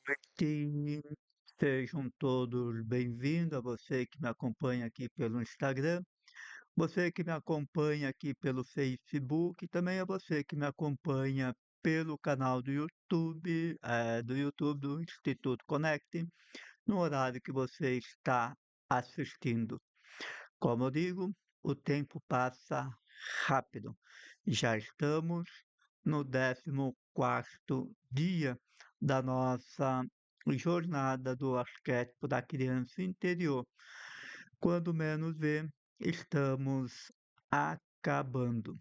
noite, sejam todos bem-vindos, a você que me acompanha aqui pelo Instagram, você que me acompanha aqui pelo Facebook, e também a você que me acompanha pelo canal do YouTube do Instituto Conecte, no horário que você está assistindo. Como eu digo, o tempo passa rápido. Já estamos no 14º dia da nossa jornada do arquétipo da criança interior. Quando menos vê, estamos acabando.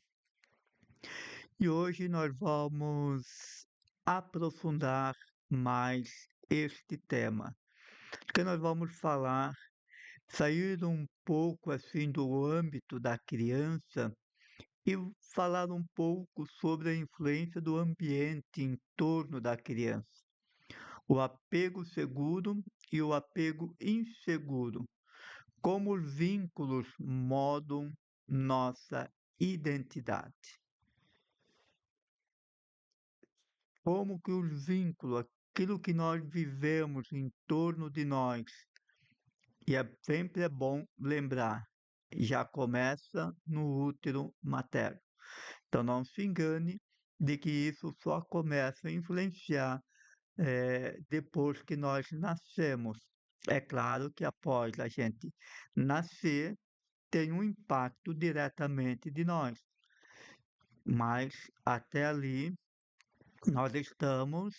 E hoje nós vamos aprofundar mais este tema, porque nós vamos sair um pouco assim do âmbito da criança e falar um pouco sobre a influência do ambiente em torno da criança, o apego seguro e o apego inseguro, como os vínculos moldam nossa identidade. Como que os vínculos, aquilo que nós vivemos em torno de nós, e sempre é bom lembrar, já começa no útero materno. Então não se engane de que isso só começa a influenciar depois que nós nascemos. É claro que após a gente nascer, tem um impacto diretamente de nós, mas até ali nós estamos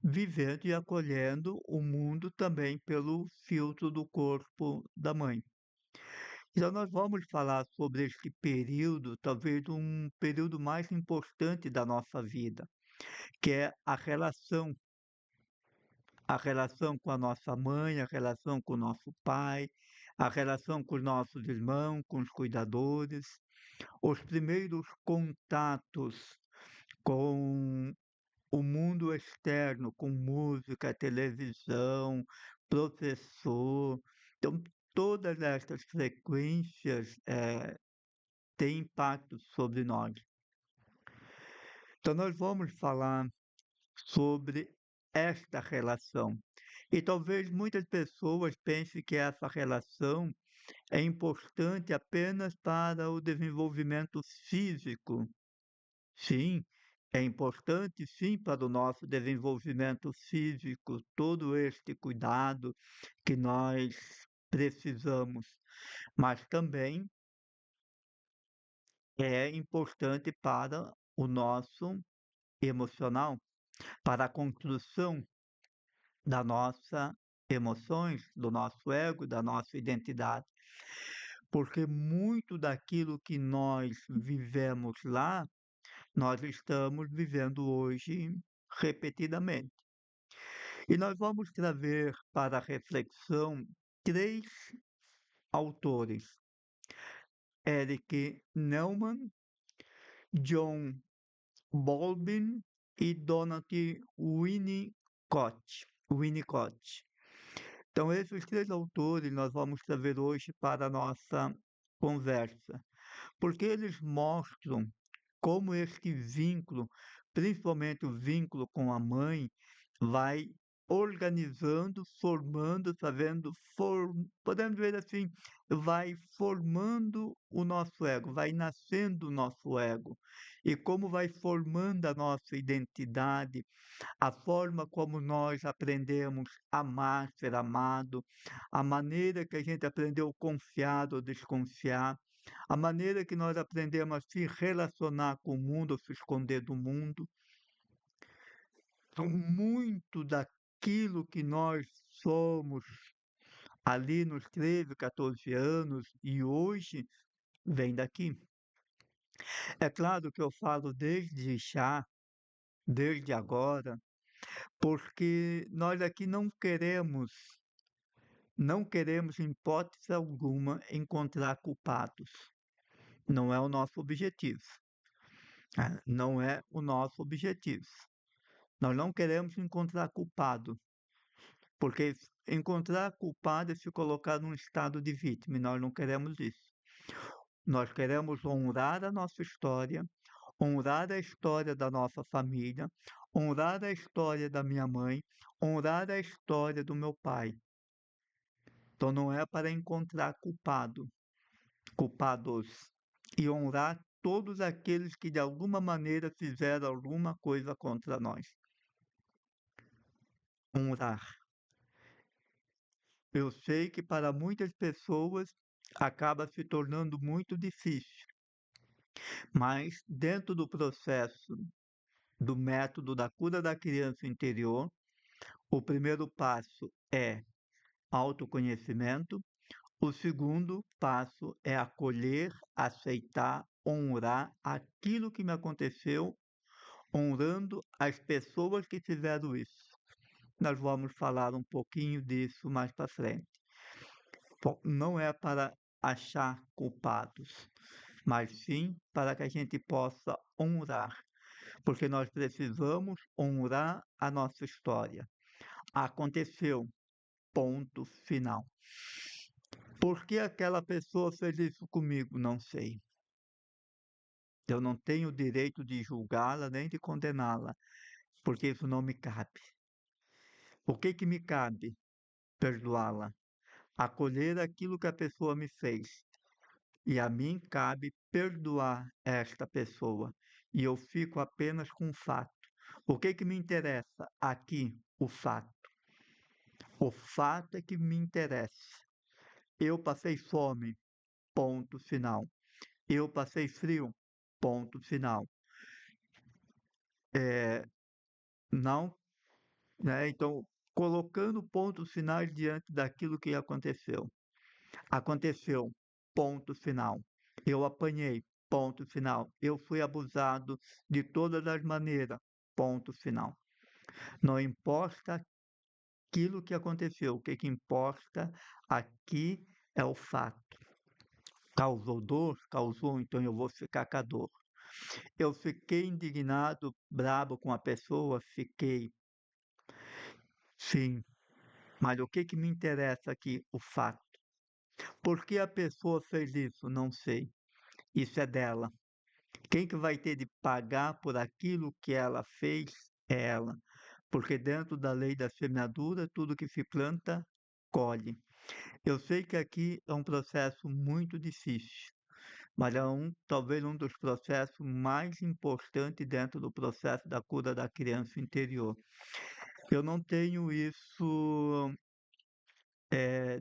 vivendo e acolhendo o mundo também pelo filtro do corpo da mãe. Então, nós vamos falar sobre este período, talvez um período mais importante da nossa vida, que é a relação com a nossa mãe, a relação com o nosso pai, a relação com os nossos irmãos, com os cuidadores, os primeiros contatos com o mundo externo, com música, televisão, professor. Então, todas estas frequências têm impacto sobre nós. Então, nós vamos falar sobre esta relação. E talvez muitas pessoas pensem que essa relação é importante apenas para o desenvolvimento físico. Sim, é importante sim para o nosso desenvolvimento físico, todo este cuidado que nós precisamos, mas também é importante para o nosso emocional, para a construção da nossa emoções, do nosso ego, da nossa identidade. Porque muito daquilo que nós vivemos lá, nós estamos vivendo hoje repetidamente. E nós vamos trazer para a reflexão três autores: Eric Neumann, John Bowlby e Donald Winnicott. Então, esses três autores nós vamos trazer hoje para a nossa conversa, porque eles mostram como este vínculo, principalmente o vínculo com a mãe, vai organizando, formando, podemos dizer assim, vai formando o nosso ego, vai nascendo o nosso ego. E como vai formando a nossa identidade, a forma como nós aprendemos a amar, ser amado, a maneira que a gente aprendeu a confiar ou desconfiar, a maneira que nós aprendemos a se relacionar com o mundo ou se esconder do mundo. Então, muito daquilo que nós somos ali nos 13, 14 anos e hoje vem daqui. É claro que eu falo desde já, desde agora, porque nós aqui não queremos em hipótese alguma encontrar culpados. Não é o nosso objetivo. Não é o nosso objetivo. Nós não queremos encontrar culpado, porque encontrar culpado é se colocar num estado de vítima, e nós não queremos isso. Nós queremos honrar a nossa história, honrar a história da nossa família, honrar a história da minha mãe, honrar a história do meu pai. Então não é para encontrar culpados, e honrar todos aqueles que de alguma maneira fizeram alguma coisa contra nós. Honrar. Eu sei que para muitas pessoas acaba se tornando muito difícil, mas dentro do processo do método da cura da criança interior, o primeiro passo é autoconhecimento, o segundo passo é acolher, aceitar, honrar aquilo que me aconteceu, honrando as pessoas que fizeram isso. Nós vamos falar um pouquinho disso mais para frente. Bom, não é para achar culpados, mas sim para que a gente possa honrar, porque nós precisamos honrar a nossa história. Aconteceu, ponto final. Por que aquela pessoa fez isso comigo? Não sei. Eu não tenho o direito de julgá-la nem de condená-la, porque isso não me cabe. O que me cabe? Perdoá-la, acolher aquilo que a pessoa me fez. E a mim cabe perdoar esta pessoa. E eu fico apenas com o fato. O que me interessa aqui? O fato. O fato é que me interessa. Eu passei fome, ponto final. Eu passei frio, ponto final. Não, né? Então, colocando pontos finais diante daquilo que aconteceu. Aconteceu, ponto final. Eu apanhei, ponto final. Eu fui abusado de todas as maneiras, ponto final. Não importa aquilo que aconteceu, o que importa aqui é o fato. Causou dor? Causou, então eu vou ficar com a dor. Eu fiquei indignado, brabo com a pessoa? Fiquei. Sim, mas o que me interessa aqui? O fato. Por que a pessoa fez isso? Não sei. Isso é dela. Quem que vai ter de pagar por aquilo que ela fez é ela. Porque dentro da lei da semeadura, tudo que se planta, colhe. Eu sei que aqui é um processo muito difícil, mas é talvez um dos processos mais importantes dentro do processo da cura da criança interior. Eu não tenho isso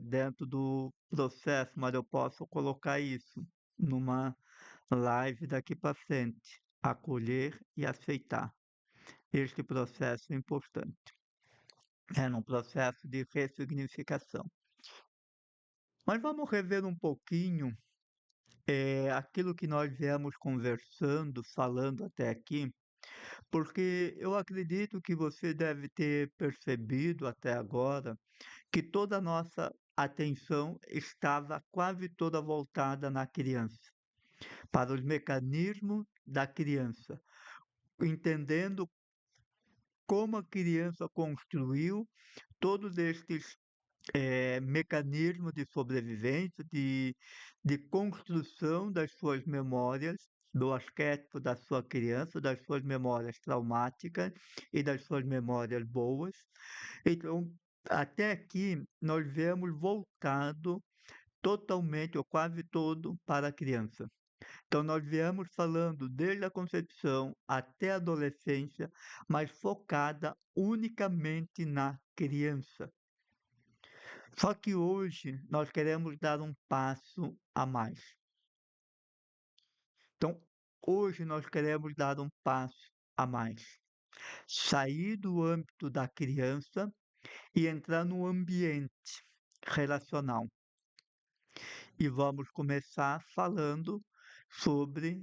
dentro do processo, mas eu posso colocar isso numa live daqui para frente. Acolher e aceitar. Este processo é importante. É num processo de ressignificação. Mas vamos rever um pouquinho aquilo que nós viemos conversando, falando até aqui, porque eu acredito que você deve ter percebido até agora que toda a nossa atenção estava quase toda voltada na criança, para os mecanismos da criança, entendendo como a criança construiu todos estes mecanismos de sobrevivência, de construção das suas memórias, do arquétipo da sua criança, das suas memórias traumáticas e das suas memórias boas. Então, até aqui, nós vemos voltado totalmente ou quase todo para a criança. Então, nós viemos falando desde a concepção até a adolescência, mas focada unicamente na criança. Só que hoje nós queremos dar um passo a mais. Então, hoje nós queremos dar um passo a mais. Sair do âmbito da criança e entrar no ambiente relacional. E vamos começar falando sobre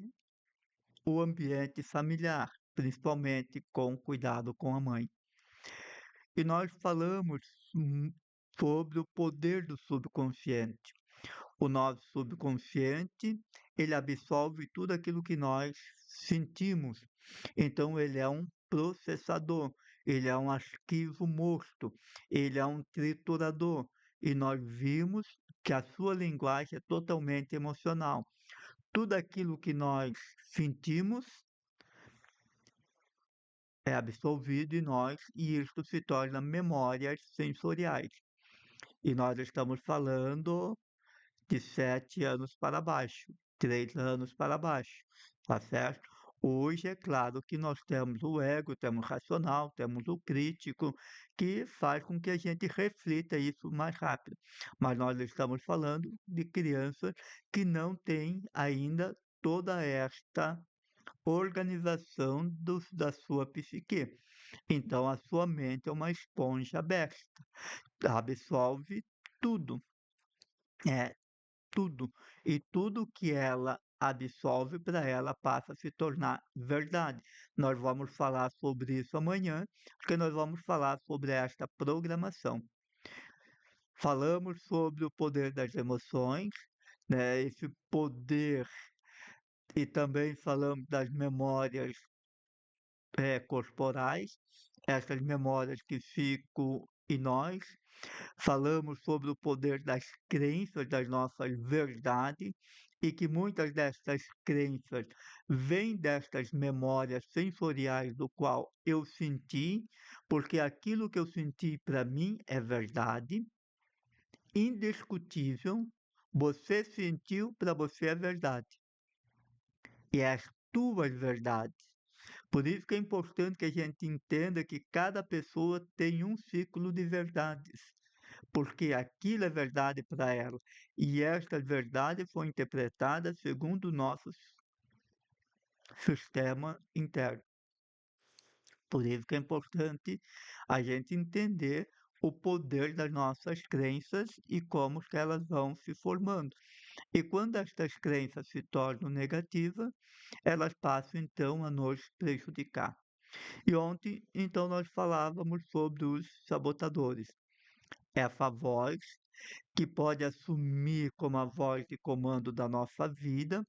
o ambiente familiar, principalmente com cuidado com a mãe. E nós falamos sobre o poder do subconsciente. O nosso subconsciente, ele absorve tudo aquilo que nós sentimos. Então, ele é um processador, ele é um arquivo morto, ele é um triturador. E nós vimos que a sua linguagem é totalmente emocional. Tudo aquilo que nós sentimos é absolvido em nós e isto se torna memórias sensoriais. E nós estamos falando de 7 anos para baixo, 3 anos para baixo, tá certo? Hoje é claro que nós temos o ego, temos o racional, temos o crítico, que faz com que a gente reflita isso mais rápido. Mas nós estamos falando de crianças que não têm ainda toda esta organização da sua psique. Então a sua mente é uma esponja aberta, absorve tudo. É, tudo. E tudo que ela absorve para ela passa a se tornar verdade. Nós vamos falar sobre isso amanhã, porque nós vamos falar sobre esta programação. Falamos sobre o poder das emoções, né? Esse poder, e também falamos das memórias corporais, essas memórias que ficam em nós. Falamos sobre o poder das crenças, das nossas verdades, e que muitas destas crenças vêm destas memórias sensoriais do qual eu senti, porque aquilo que eu senti para mim é verdade, indiscutível, você sentiu, para você é verdade. E é as tuas verdades. Por isso que é importante que a gente entenda que cada pessoa tem um ciclo de verdades, porque aquilo é verdade para ela. E esta verdade foi interpretada segundo o nosso sistema interno. Por isso que é importante a gente entender o poder das nossas crenças e como que elas vão se formando. E quando estas crenças se tornam negativas, elas passam então a nos prejudicar. E ontem, então, nós falávamos sobre os sabotadores. Essa voz que pode assumir como a voz de comando da nossa vida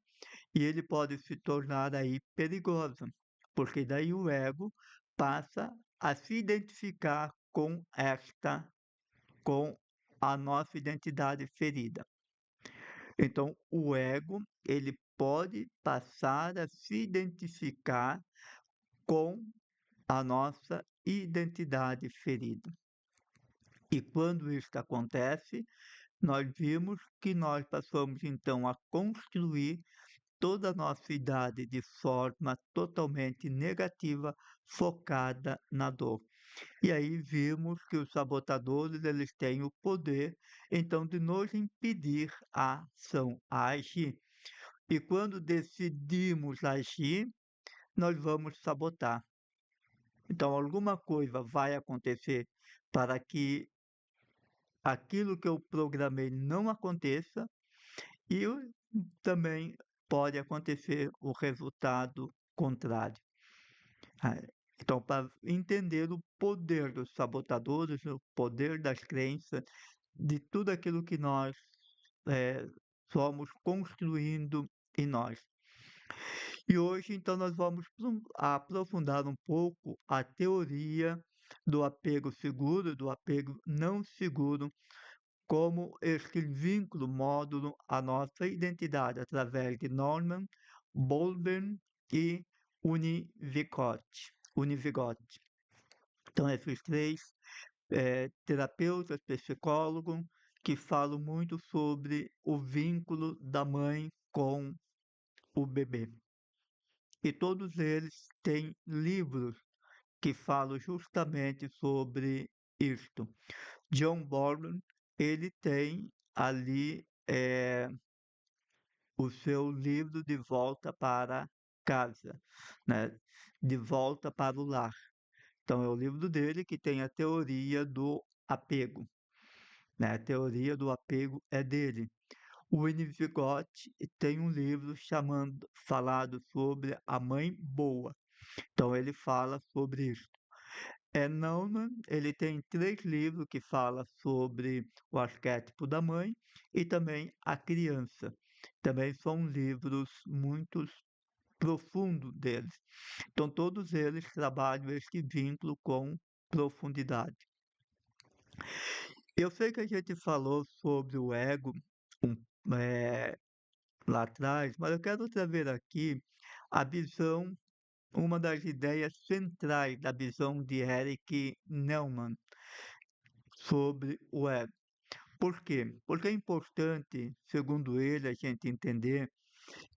e ele pode se tornar aí perigoso, porque daí o ego passa a se identificar com a nossa identidade ferida. Então, o ego, ele pode passar a se identificar com a nossa identidade ferida. E quando isso acontece, nós vimos que nós passamos então a construir toda a nossa idade de forma totalmente negativa, focada na dor. E aí vimos que os sabotadores eles têm o poder então de nos impedir a ação, a agir. E quando decidimos agir, nós vamos sabotar. Então alguma coisa vai acontecer para que aquilo que eu programei não aconteça e também pode acontecer o resultado contrário. Ah, Então, para entender o poder dos sabotadores, o poder das crenças, de tudo aquilo que nós eh, somos construindo em nós. E hoje, então, nós vamos aprofundar um pouco a teoria do apego seguro, do apego não seguro, como este vínculo módulo à nossa identidade através de Norman, Bowlby e Univigote. Então, esses três terapeutas, psicólogos, que falam muito sobre o vínculo da mãe com o bebê. E todos eles têm livros que falam justamente sobre isto. John Bowlby, ele tem ali o seu livro De Volta para Casa, né? De Volta para o Lar. Então, é o livro dele que tem a teoria do apego, né? A teoria do apego é dele. O Winnicott tem um livro falado sobre a mãe boa. Então, ele fala sobre isso. Naumann, ele tem 3 livros que falam sobre o arquétipo da mãe e também a criança. Também são livros muito profundos deles. Então, todos eles trabalham este vínculo com profundidade. Eu sei que a gente falou sobre o ego um, lá atrás, mas eu quero trazer aqui a visão uma das ideias centrais da visão de Eric Neumann sobre o ego. Por quê? Porque é importante, segundo ele, a gente entender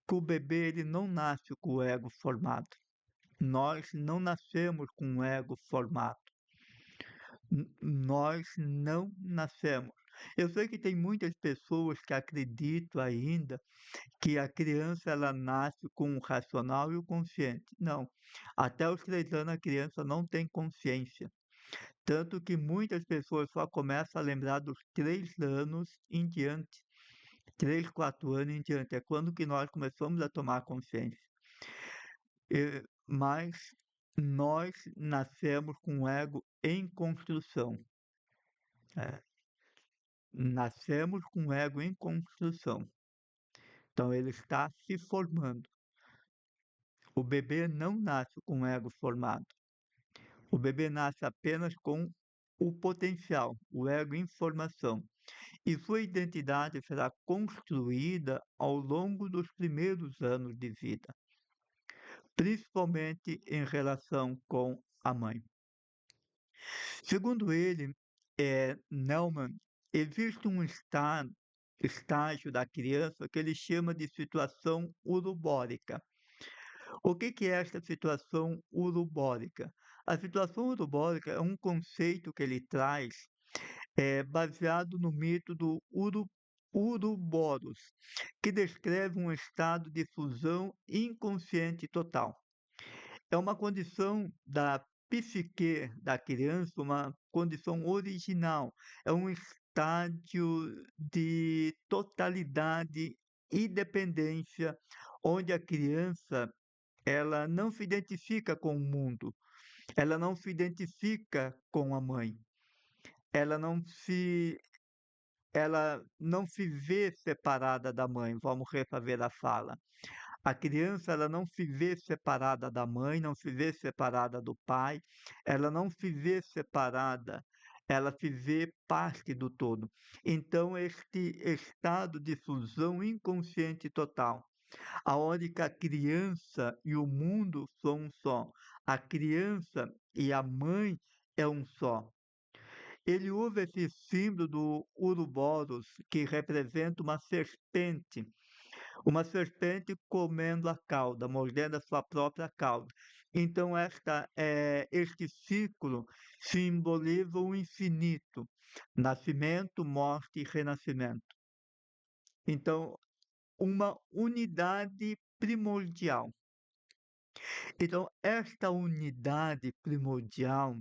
que o bebê ele não nasce com o ego formado. Nós não nascemos com o ego formado. Nós não nascemos. Eu sei que tem muitas pessoas que acreditam ainda que a criança ela nasce com o racional e o consciente. Não. Até os 3 anos a criança não tem consciência. Tanto que muitas pessoas só começam a lembrar dos 3 anos em diante. 3, 4 anos em diante. É quando que nós começamos a tomar consciência. Mas nós nascemos com o ego em construção. É, nascemos com o ego em construção. Então ele está se formando. O bebê não nasce com o ego formado. O bebê nasce apenas com o potencial, o ego em formação. E sua identidade será construída ao longo dos primeiros anos de vida, principalmente em relação com a mãe. Segundo ele, Neumann, existe um estágio da criança que ele chama de situação urubórica. O que é esta situação urubórica? A situação urubórica é um conceito que ele traz baseado no mito do Uruboros, que descreve um estado de fusão inconsciente total. É uma condição da psique da criança, uma condição original, é um estádio de totalidade e dependência, onde a criança ela não se identifica com o mundo, ela não se identifica com a mãe, ela não se ela não se vê separada da mãe. Vamos refazer a fala. A criança ela não se vê separada da mãe, não se vê separada do pai, ela não se vê separada, ela se vê parte do todo. Então, este estado de fusão inconsciente total, aonde que a criança e o mundo são um só, a criança e a mãe é um só. Ele usa esse símbolo do Ouroboros, que representa uma serpente comendo a cauda, mordendo a sua própria cauda. Então, este ciclo simboliza o infinito, nascimento, morte e renascimento. Então, uma unidade primordial. Então, esta unidade primordial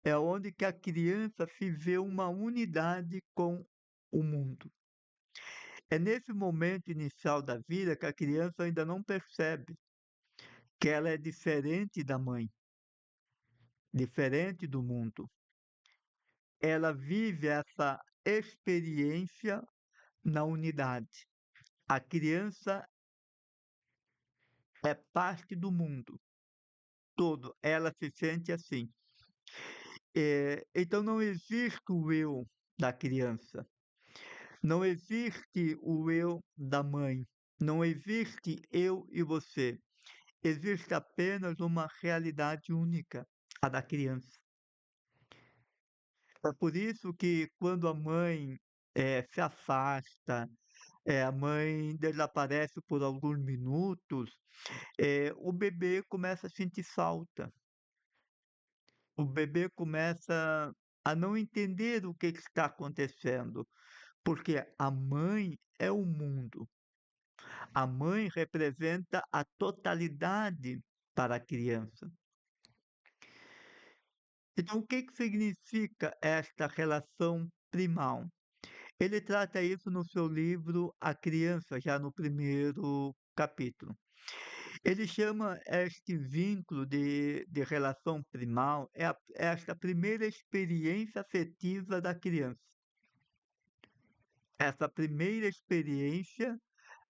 é onde que a criança se vê uma unidade com o mundo. É nesse momento inicial da vida que a criança ainda não percebe que ela é diferente da mãe, diferente do mundo. Ela vive essa experiência na unidade. A criança é parte do mundo todo, ela se sente assim. Então não existe o eu da criança, não existe o eu da mãe, não existe eu e você. Existe apenas uma realidade única, a da criança. É por isso que quando a mãe se afasta, a mãe desaparece por alguns minutos, o bebê começa a sentir falta. O bebê começa a não entender o que está acontecendo, porque a mãe é o mundo. A mãe representa a totalidade para a criança. Então, o que significa esta relação primal? Ele trata isso no seu livro A Criança, já no primeiro capítulo. Ele chama este vínculo de relação primal, esta primeira experiência afetiva da criança. Essa primeira experiência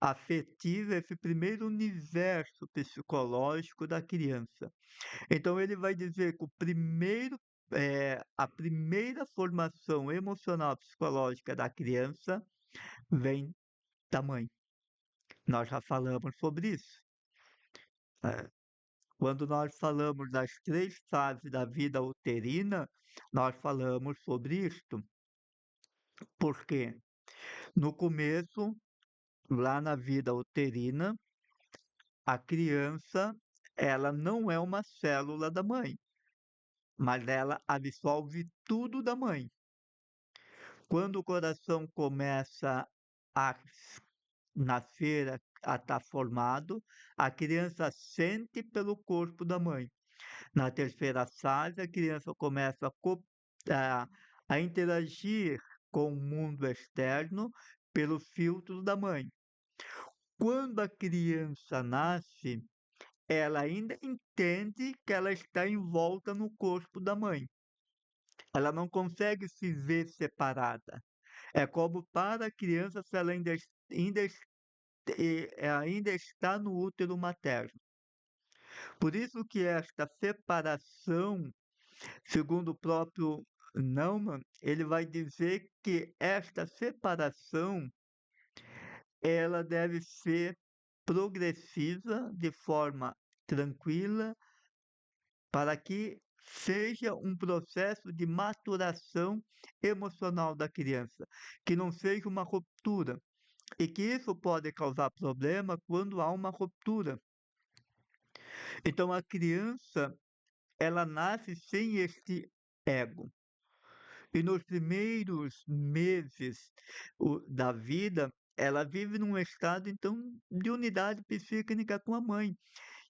afetiva, esse primeiro universo psicológico da criança. Então ele vai dizer que a primeira formação emocional psicológica da criança vem da mãe. Nós já falamos sobre isso. É. Quando nós falamos das 3 fases da vida uterina, nós falamos sobre isto. Por quê? No começo, lá na vida uterina, a criança, ela não é uma célula da mãe, mas ela absorve tudo da mãe. Quando o coração começa a nascer, a estar formado, a criança sente pelo corpo da mãe. Na terceira fase, a criança começa a, a interagir com o mundo externo pelo filtro da mãe. Quando a criança nasce, ela ainda entende que ela está envolta no corpo da mãe. Ela não consegue se ver separada. É como para a criança se ela ainda está no útero materno. Por isso que esta separação, segundo o próprio Naumann, ele vai dizer que esta separação ela deve ser progressiva, de forma tranquila, para que seja um processo de maturação emocional da criança, que não seja uma ruptura, e que isso pode causar problema quando há uma ruptura. Então a criança, ela nasce sem este ego. E nos primeiros meses da vida, ela vive num estado, então, de unidade psíquica com a mãe.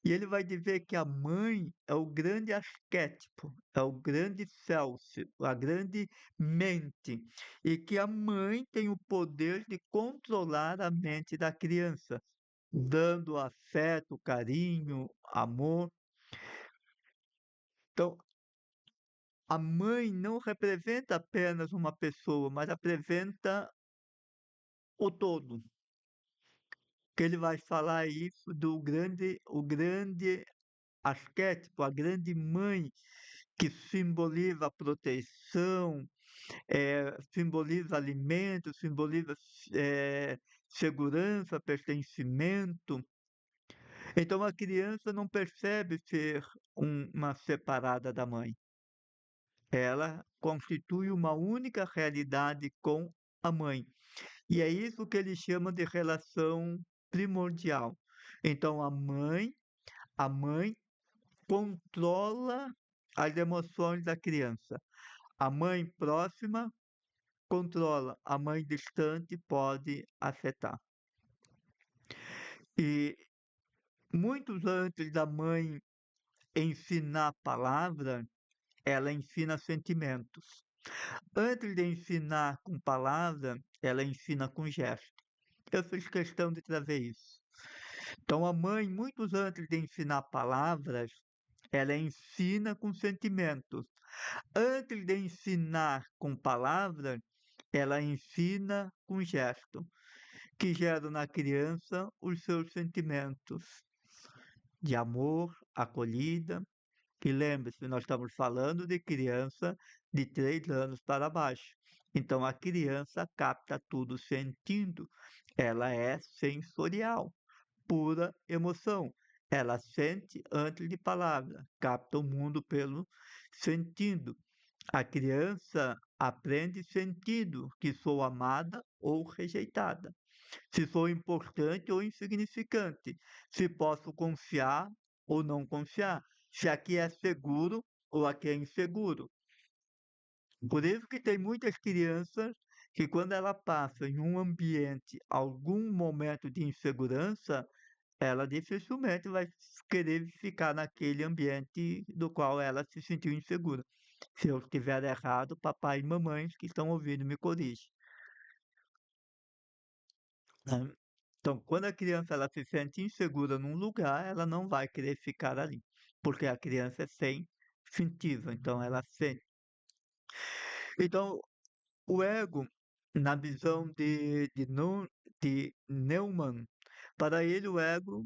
E ele vai dizer que a mãe é o grande arquétipo, é o grande self, a grande mente, e que a mãe tem o poder de controlar a mente da criança, dando afeto, carinho, amor. Então, a mãe não representa apenas uma pessoa, mas representa o todo. Que ele vai falar isso do o grande arquétipo, a grande mãe, que simboliza a proteção, simboliza alimento, simboliza segurança, pertencimento. Então a criança não percebe ser uma separada da mãe. Ela constitui uma única realidade com a mãe. E é isso que ele chama de relação primordial. Então a mãe controla as emoções da criança. A mãe próxima controla, a mãe distante pode afetar. E muitos antes da mãe ensinar a palavra, ela ensina sentimentos. Antes de ensinar com palavra, ela ensina com gesto. Eu fiz questão de trazer isso. Então, a mãe, muitos antes de ensinar palavras, ela ensina com sentimentos. Antes de ensinar com palavras, ela ensina com gesto, que gera na criança os seus sentimentos de amor, acolhida. E lembre-se, nós estamos falando de criança de 3 anos para baixo. Então a criança capta tudo sentindo. Ela é sensorial, pura emoção. Ela sente antes de palavra, capta o mundo pelo sentindo. A criança aprende sentindo que sou amada ou rejeitada, se sou importante ou insignificante, se posso confiar ou não confiar, se aqui é seguro ou aqui é inseguro. Por isso que tem muitas crianças que quando ela passa em um ambiente, algum momento de insegurança, ela dificilmente vai querer ficar naquele ambiente do qual ela se sentiu insegura. Se eu estiver errado, papai e mamãe que estão ouvindo me corrigem, né? Então, quando a criança ela se sente insegura num lugar, ela não vai querer ficar ali, porque a criança é sensitiva, então ela sente. Então, o ego, na visão de Neumann, para ele o ego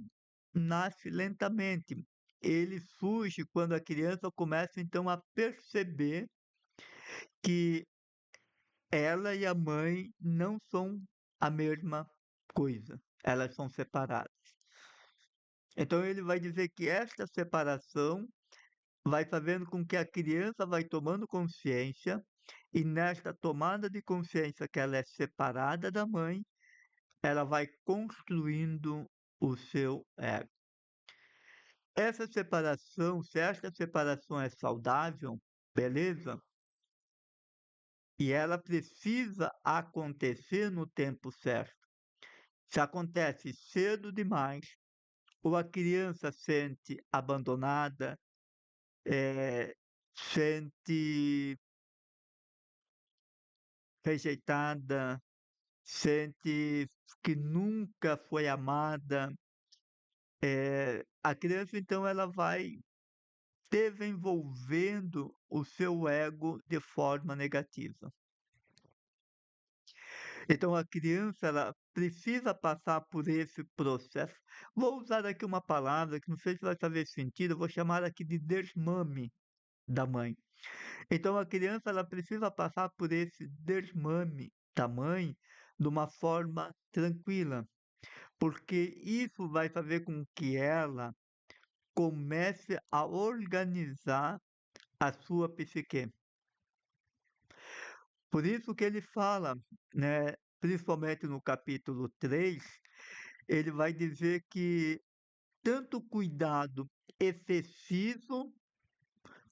nasce lentamente. Ele surge quando a criança começa então a perceber que ela e a mãe não são a mesma coisa, elas são separadas. Então ele vai dizer que esta separação vai fazendo com que a criança vai tomando consciência, e nesta tomada de consciência que ela é separada da mãe, ela vai construindo o seu ego. Essa separação, se esta separação é saudável, beleza, e ela precisa acontecer no tempo certo. Se acontece cedo demais, ou a criança sente abandonada, sente rejeitada, sente que nunca foi amada, a criança então ela vai desenvolvendo o seu ego de forma negativa. Então a criança ela precisa passar por esse processo. Vou usar aqui uma palavra que não sei se vai fazer sentido, eu vou chamar aqui de desmame da mãe. Então a criança ela precisa passar por esse desmame da mãe de uma forma tranquila, porque isso vai fazer com que ela comece a organizar a sua psique. Por isso que ele fala, né, principalmente no capítulo 3, ele vai dizer que tanto cuidado excessivo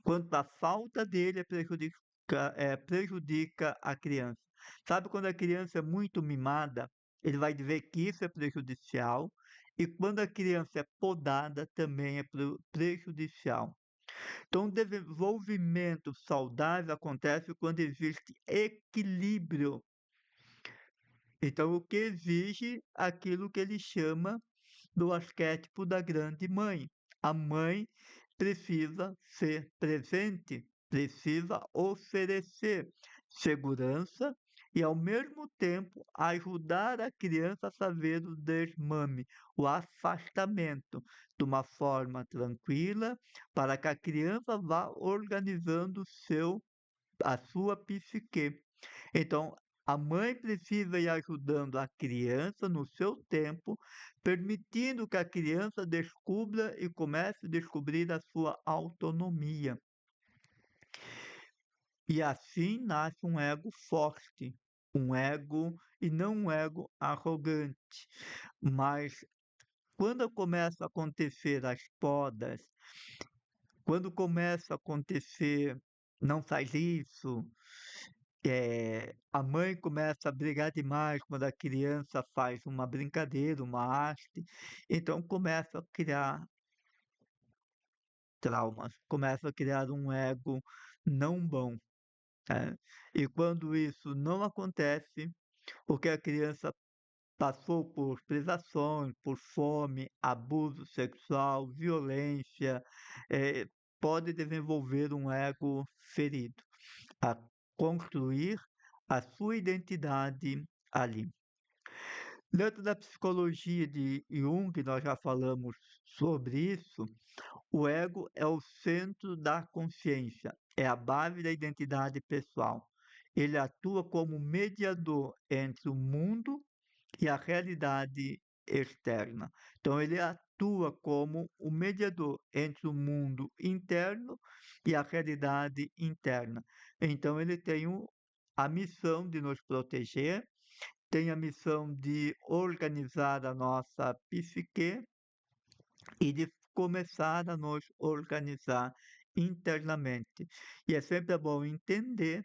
quanto a falta dele prejudica a criança. Sabe quando a criança é muito mimada, ele vai dizer que isso é prejudicial, e quando a criança é podada, também é prejudicial. Então, o desenvolvimento saudável acontece quando existe equilíbrio. Então, o que exige aquilo que ele chama do arquétipo da grande mãe. A mãe precisa ser presente, precisa oferecer segurança e, ao mesmo tempo, ajudar a criança a fazer o desmame, o afastamento, de uma forma tranquila, para que a criança vá organizando a sua psique. Então, a mãe precisa ir ajudando a criança no seu tempo, permitindo que a criança descubra e comece a descobrir a sua autonomia. E assim nasce um ego forte, um ego e não um ego arrogante. Mas quando começa a acontecer as podas, quando começa a acontecer, não faz isso, a mãe começa a brigar demais quando a criança faz uma brincadeira, uma haste, então começa a criar traumas, começa a criar um ego não bom, né. E quando isso não acontece, porque a criança passou por privações, por fome, abuso sexual, violência, eh, pode desenvolver um ego ferido, a construir a sua identidade ali. Dentro da psicologia de Jung, nós já falamos sobre isso, o ego é o centro da consciência, é a base da identidade pessoal. Ele atua como mediador entre o mundo e a realidade externa. Então, ele atua como o mediador entre o mundo interno e a realidade interna. Então, ele tem a missão de nos proteger, tem a missão de organizar a nossa psique e de começar a nos organizar internamente. E é sempre bom entender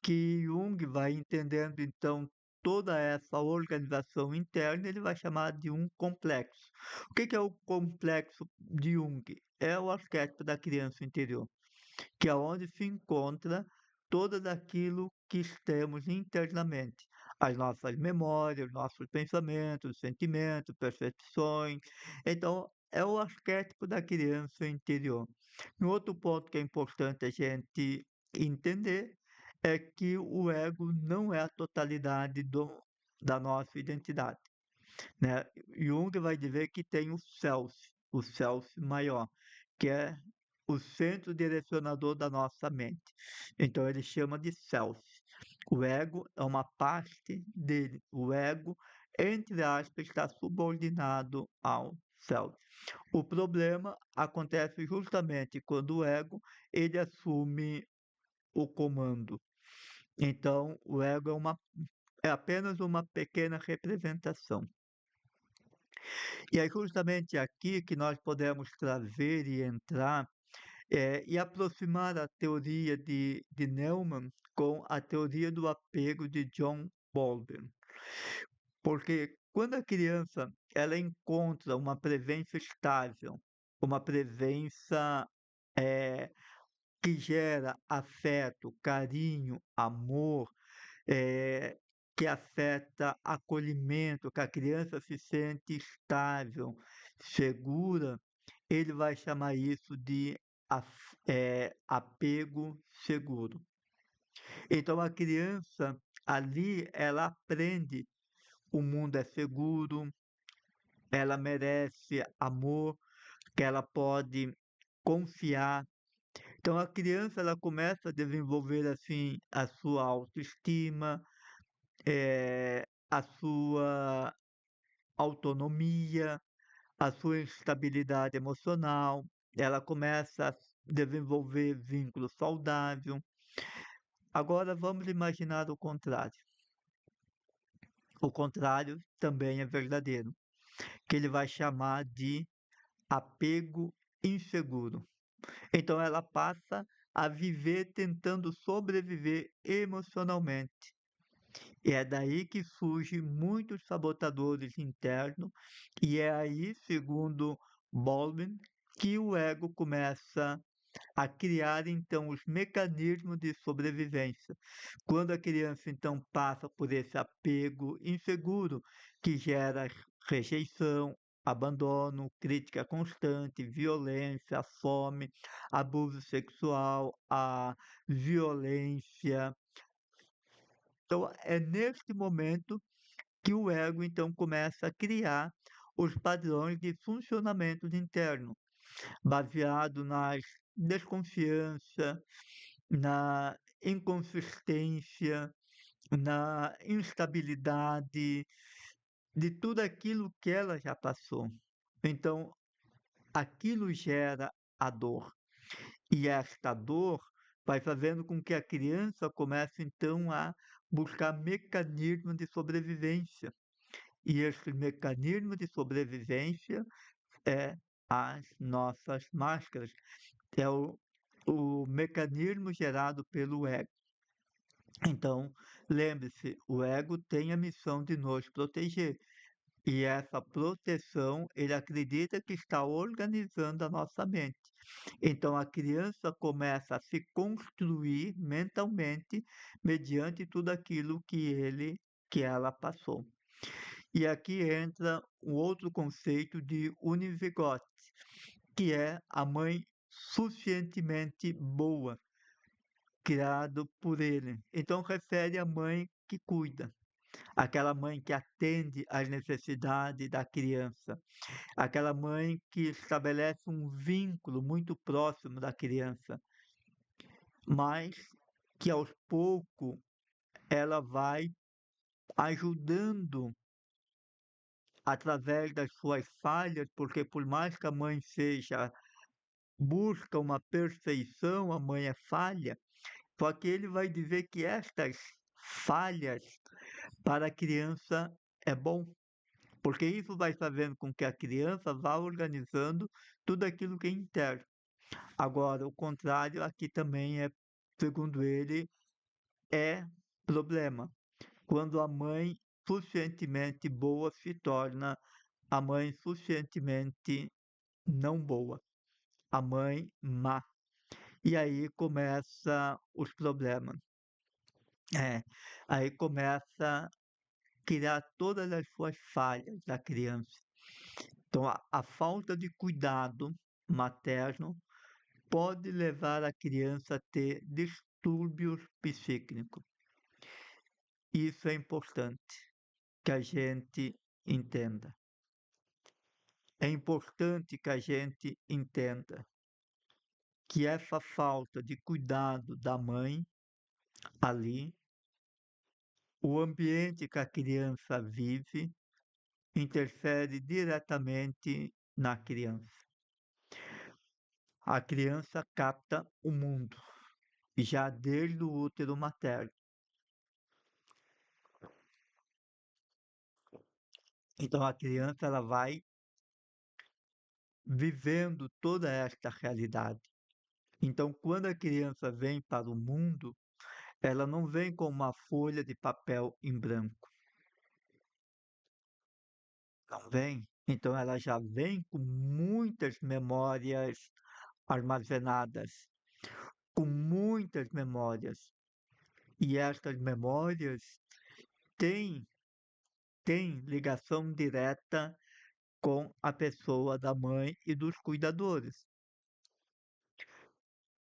que Jung vai entendendo então toda essa organização interna, ele vai chamar de um complexo. O que é o complexo de Jung? É o arquétipo da criança interior, que é onde se encontra todo aquilo que temos internamente, as nossas memórias, nossos pensamentos, sentimentos, percepções. Então, é o arquétipo da criança interior. Um outro ponto que é importante a gente entender é que o ego não é a totalidade da nossa identidade, né? Jung vai dizer que tem o self maior, que é o centro direcionador da nossa mente. Então ele chama de self. O ego é uma parte dele. O ego, entre aspas, está subordinado ao self. O problema acontece justamente quando o ego ele assume o comando. Então, o ego é apenas uma pequena representação. E é justamente aqui que nós podemos trazer e entrar e aproximar a teoria de Neumann com a teoria do apego de John Bowlby. Porque quando a criança ela encontra uma presença estável, uma presença eh, que gera afeto, carinho, amor, eh, que afeta acolhimento, que a criança se sente estável, segura, ele vai chamar isso de apego seguro. Então a criança ali ela aprende o mundo é seguro, ela merece amor, que ela pode confiar. Então a criança ela começa a desenvolver assim a sua autoestima, a sua autonomia, a sua estabilidade emocional, ela começa a desenvolver vínculo saudável. Agora vamos imaginar o contrário. O contrário também é verdadeiro, que ele vai chamar de apego inseguro. Então ela passa a viver tentando sobreviver emocionalmente. E é daí que surgem muitos sabotadores internos, e é aí, segundo Baldwin, que o ego começa a criar então os mecanismos de sobrevivência. Quando a criança então passa por esse apego inseguro que gera rejeição, abandono, crítica constante, violência, fome, abuso sexual, a violência. Então, é neste momento que o ego então começa a criar os padrões de funcionamento interno, baseado na desconfiança, na inconsistência, na instabilidade de tudo aquilo que ela já passou. Então, aquilo gera a dor. E esta dor vai fazendo com que a criança comece então a buscar mecanismos de sobrevivência. E esse mecanismo de sobrevivência é as nossas máscaras, é o mecanismo gerado pelo ego. Então, lembre-se, o ego tem a missão de nos proteger. E essa proteção, ele acredita que está organizando a nossa mente. Então, a criança começa a se construir mentalmente mediante tudo aquilo que ela passou. E aqui entra um outro conceito de unizigote, que é a mãe suficientemente boa, criado por ele. Então, refere à mãe que cuida, aquela mãe que atende às necessidades da criança, aquela mãe que estabelece um vínculo muito próximo da criança, mas que aos poucos ela vai ajudando através das suas falhas, porque por mais que a mãe seja busca uma perfeição, a mãe é falha, só que ele vai dizer que estas falhas para a criança é bom, porque isso vai fazendo com que a criança vá organizando tudo aquilo que é interno. Agora, o contrário aqui também é, segundo ele, é problema. Quando a mãe suficientemente boa se torna a mãe suficientemente não boa, a mãe má. E aí começa os problemas. É, aí começa a criar todas as suas falhas da criança. Então, a falta de cuidado materno pode levar a criança a ter distúrbios psíquicos. Isso é importante que a gente entenda. É importante que a gente entenda que essa falta de cuidado da mãe ali, o ambiente que a criança vive, interfere diretamente na criança. A criança capta o mundo, já desde o útero materno. Então a criança ela vai vivendo toda esta realidade. Então, quando a criança vem para o mundo, ela não vem com uma folha de papel em branco, não vem. Então, ela já vem com muitas memórias armazenadas, com muitas memórias. E estas memórias têm, têm ligação direta com a pessoa da mãe e dos cuidadores.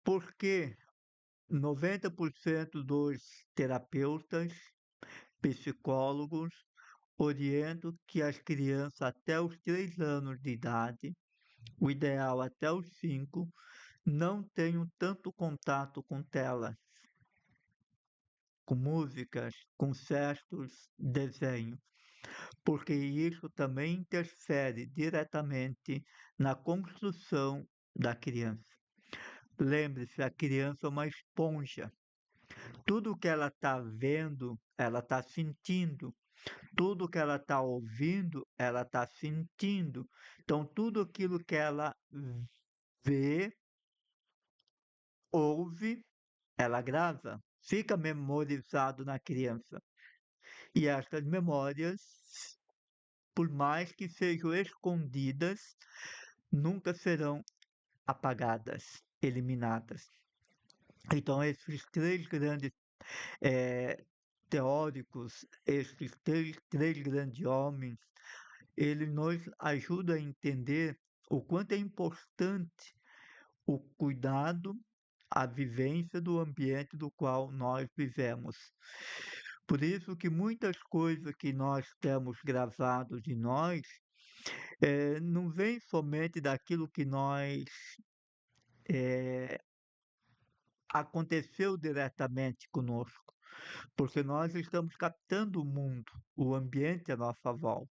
Porque 90% dos terapeutas, psicólogos, orientam que as crianças até os 3 anos de idade, o ideal até os 5, não tenham tanto contato com telas, com músicas, com certos desenhos, porque isso também interfere diretamente na construção da criança. Lembre-se, a criança é uma esponja. Tudo que ela está vendo, ela está sentindo. Tudo que ela está ouvindo, ela está sentindo. Então, tudo aquilo que ela vê, ouve, ela grava, fica memorizado na criança. E estas memórias, por mais que sejam escondidas, nunca serão apagadas, eliminadas. Então, esses três grandes teóricos, esses três grandes homens, eles nos ajudam a entender o quanto é importante o cuidado, a vivência do ambiente do qual nós vivemos. Por isso que muitas coisas que nós temos gravados em nós não vem somente daquilo que nós aconteceu diretamente conosco, porque nós estamos captando o mundo, o ambiente à nossa volta.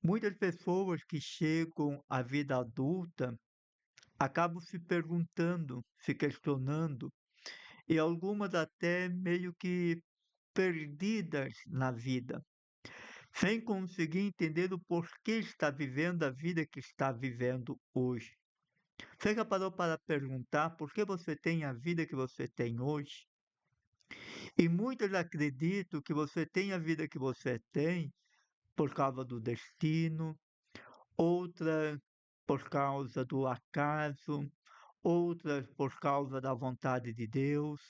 Muitas pessoas que chegam à vida adulta acabam se perguntando, se questionando, e algumas até meio que perdidas na vida, sem conseguir entender o porquê está vivendo a vida que está vivendo hoje. Você já parou para perguntar por que você tem a vida que você tem hoje? E muitas acreditam que você tem a vida que você tem por causa do destino, outras por causa do acaso, outras por causa da vontade de Deus,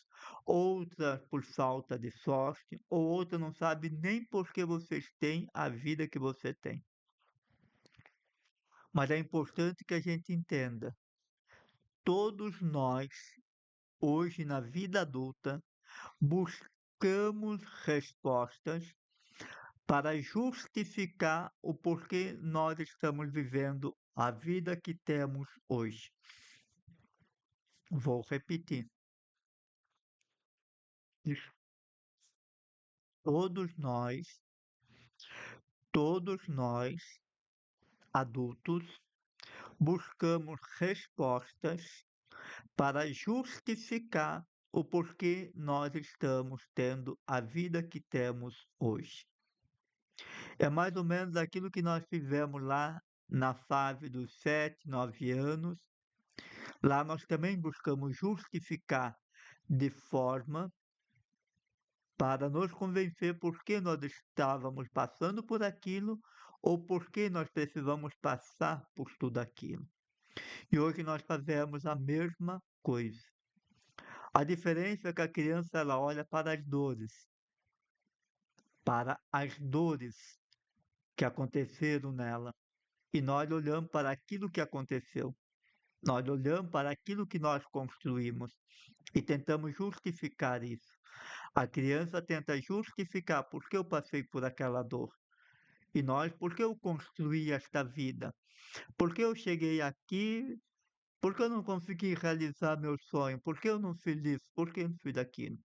outras por falta de sorte, ou outra não sabe nem por que vocês têm a vida que você tem. Mas é importante que a gente entenda, todos nós, hoje na vida adulta, buscamos respostas para justificar o porquê nós estamos vivendo a vida que temos hoje. Vou repetir. Todos nós, todos nós, adultos, buscamos respostas para justificar o porquê nós estamos tendo a vida que temos hoje. É mais ou menos aquilo que nós fizemos lá na fase dos 7, 9 anos. Lá nós também buscamos justificar de forma para nos convencer por que nós estávamos passando por aquilo ou por que nós precisamos passar por tudo aquilo. E hoje nós fazemos a mesma coisa. A diferença é que a criança ela olha para as dores que aconteceram nela. E nós olhamos para aquilo que aconteceu. Nós olhamos para aquilo que nós construímos e tentamos justificar isso. A criança tenta justificar por que eu passei por aquela dor. E nós, por que eu construí esta vida? Por que eu cheguei aqui? Por que eu não consegui realizar meu sonho? Por que eu não fiz isso? Por que eu não fiz aquilo?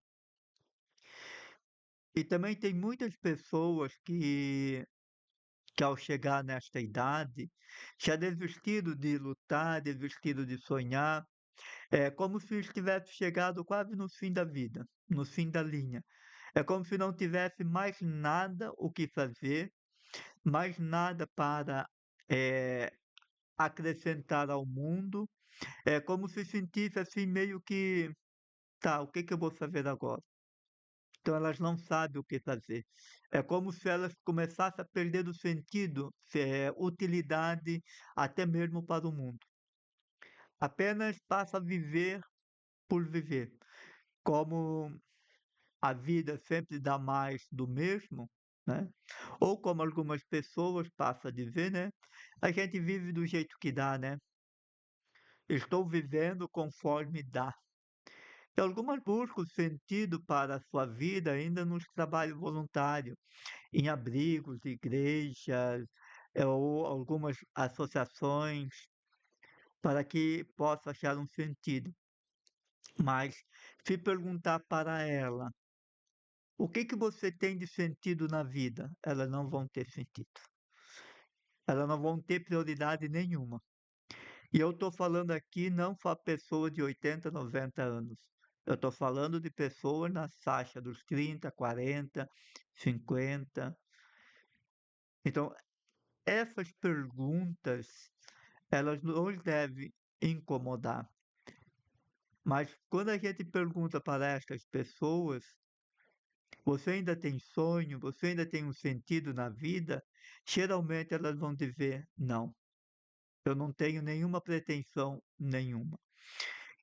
E também tem muitas pessoas que que ao chegar nesta idade, já desistiram de lutar, desistiram de sonhar, é como se estivesse chegado quase no fim da vida, no fim da linha. É como se não tivesse mais nada o que fazer, mais nada para eh, acrescentar ao mundo. É como se sentisse assim meio que, tá, o que que eu vou fazer agora? Então elas não sabem o que fazer. É como se elas começassem a perder o sentido, utilidade até mesmo para o mundo. Apenas passa a viver por viver. Como a vida sempre dá mais do mesmo, né? Ou como algumas pessoas passam a dizer, né? A gente vive do jeito que dá, né? Estou vivendo conforme dá. E algumas buscam sentido para a sua vida ainda nos trabalhos voluntários, em abrigos, igrejas, ou algumas associações, para que possa achar um sentido. Mas se perguntar para ela, o que que você tem de sentido na vida? Elas não vão ter sentido. Elas não vão ter prioridade nenhuma. E eu estou falando aqui não para pessoas de 80, 90 anos. Eu estou falando de pessoas na faixa dos 30, 40, 50. Então, essas perguntas, elas nos devem incomodar. Mas quando a gente pergunta para estas pessoas, você ainda tem sonho? Você ainda tem um sentido na vida? Geralmente elas vão dizer não. Eu não tenho nenhuma pretensão nenhuma.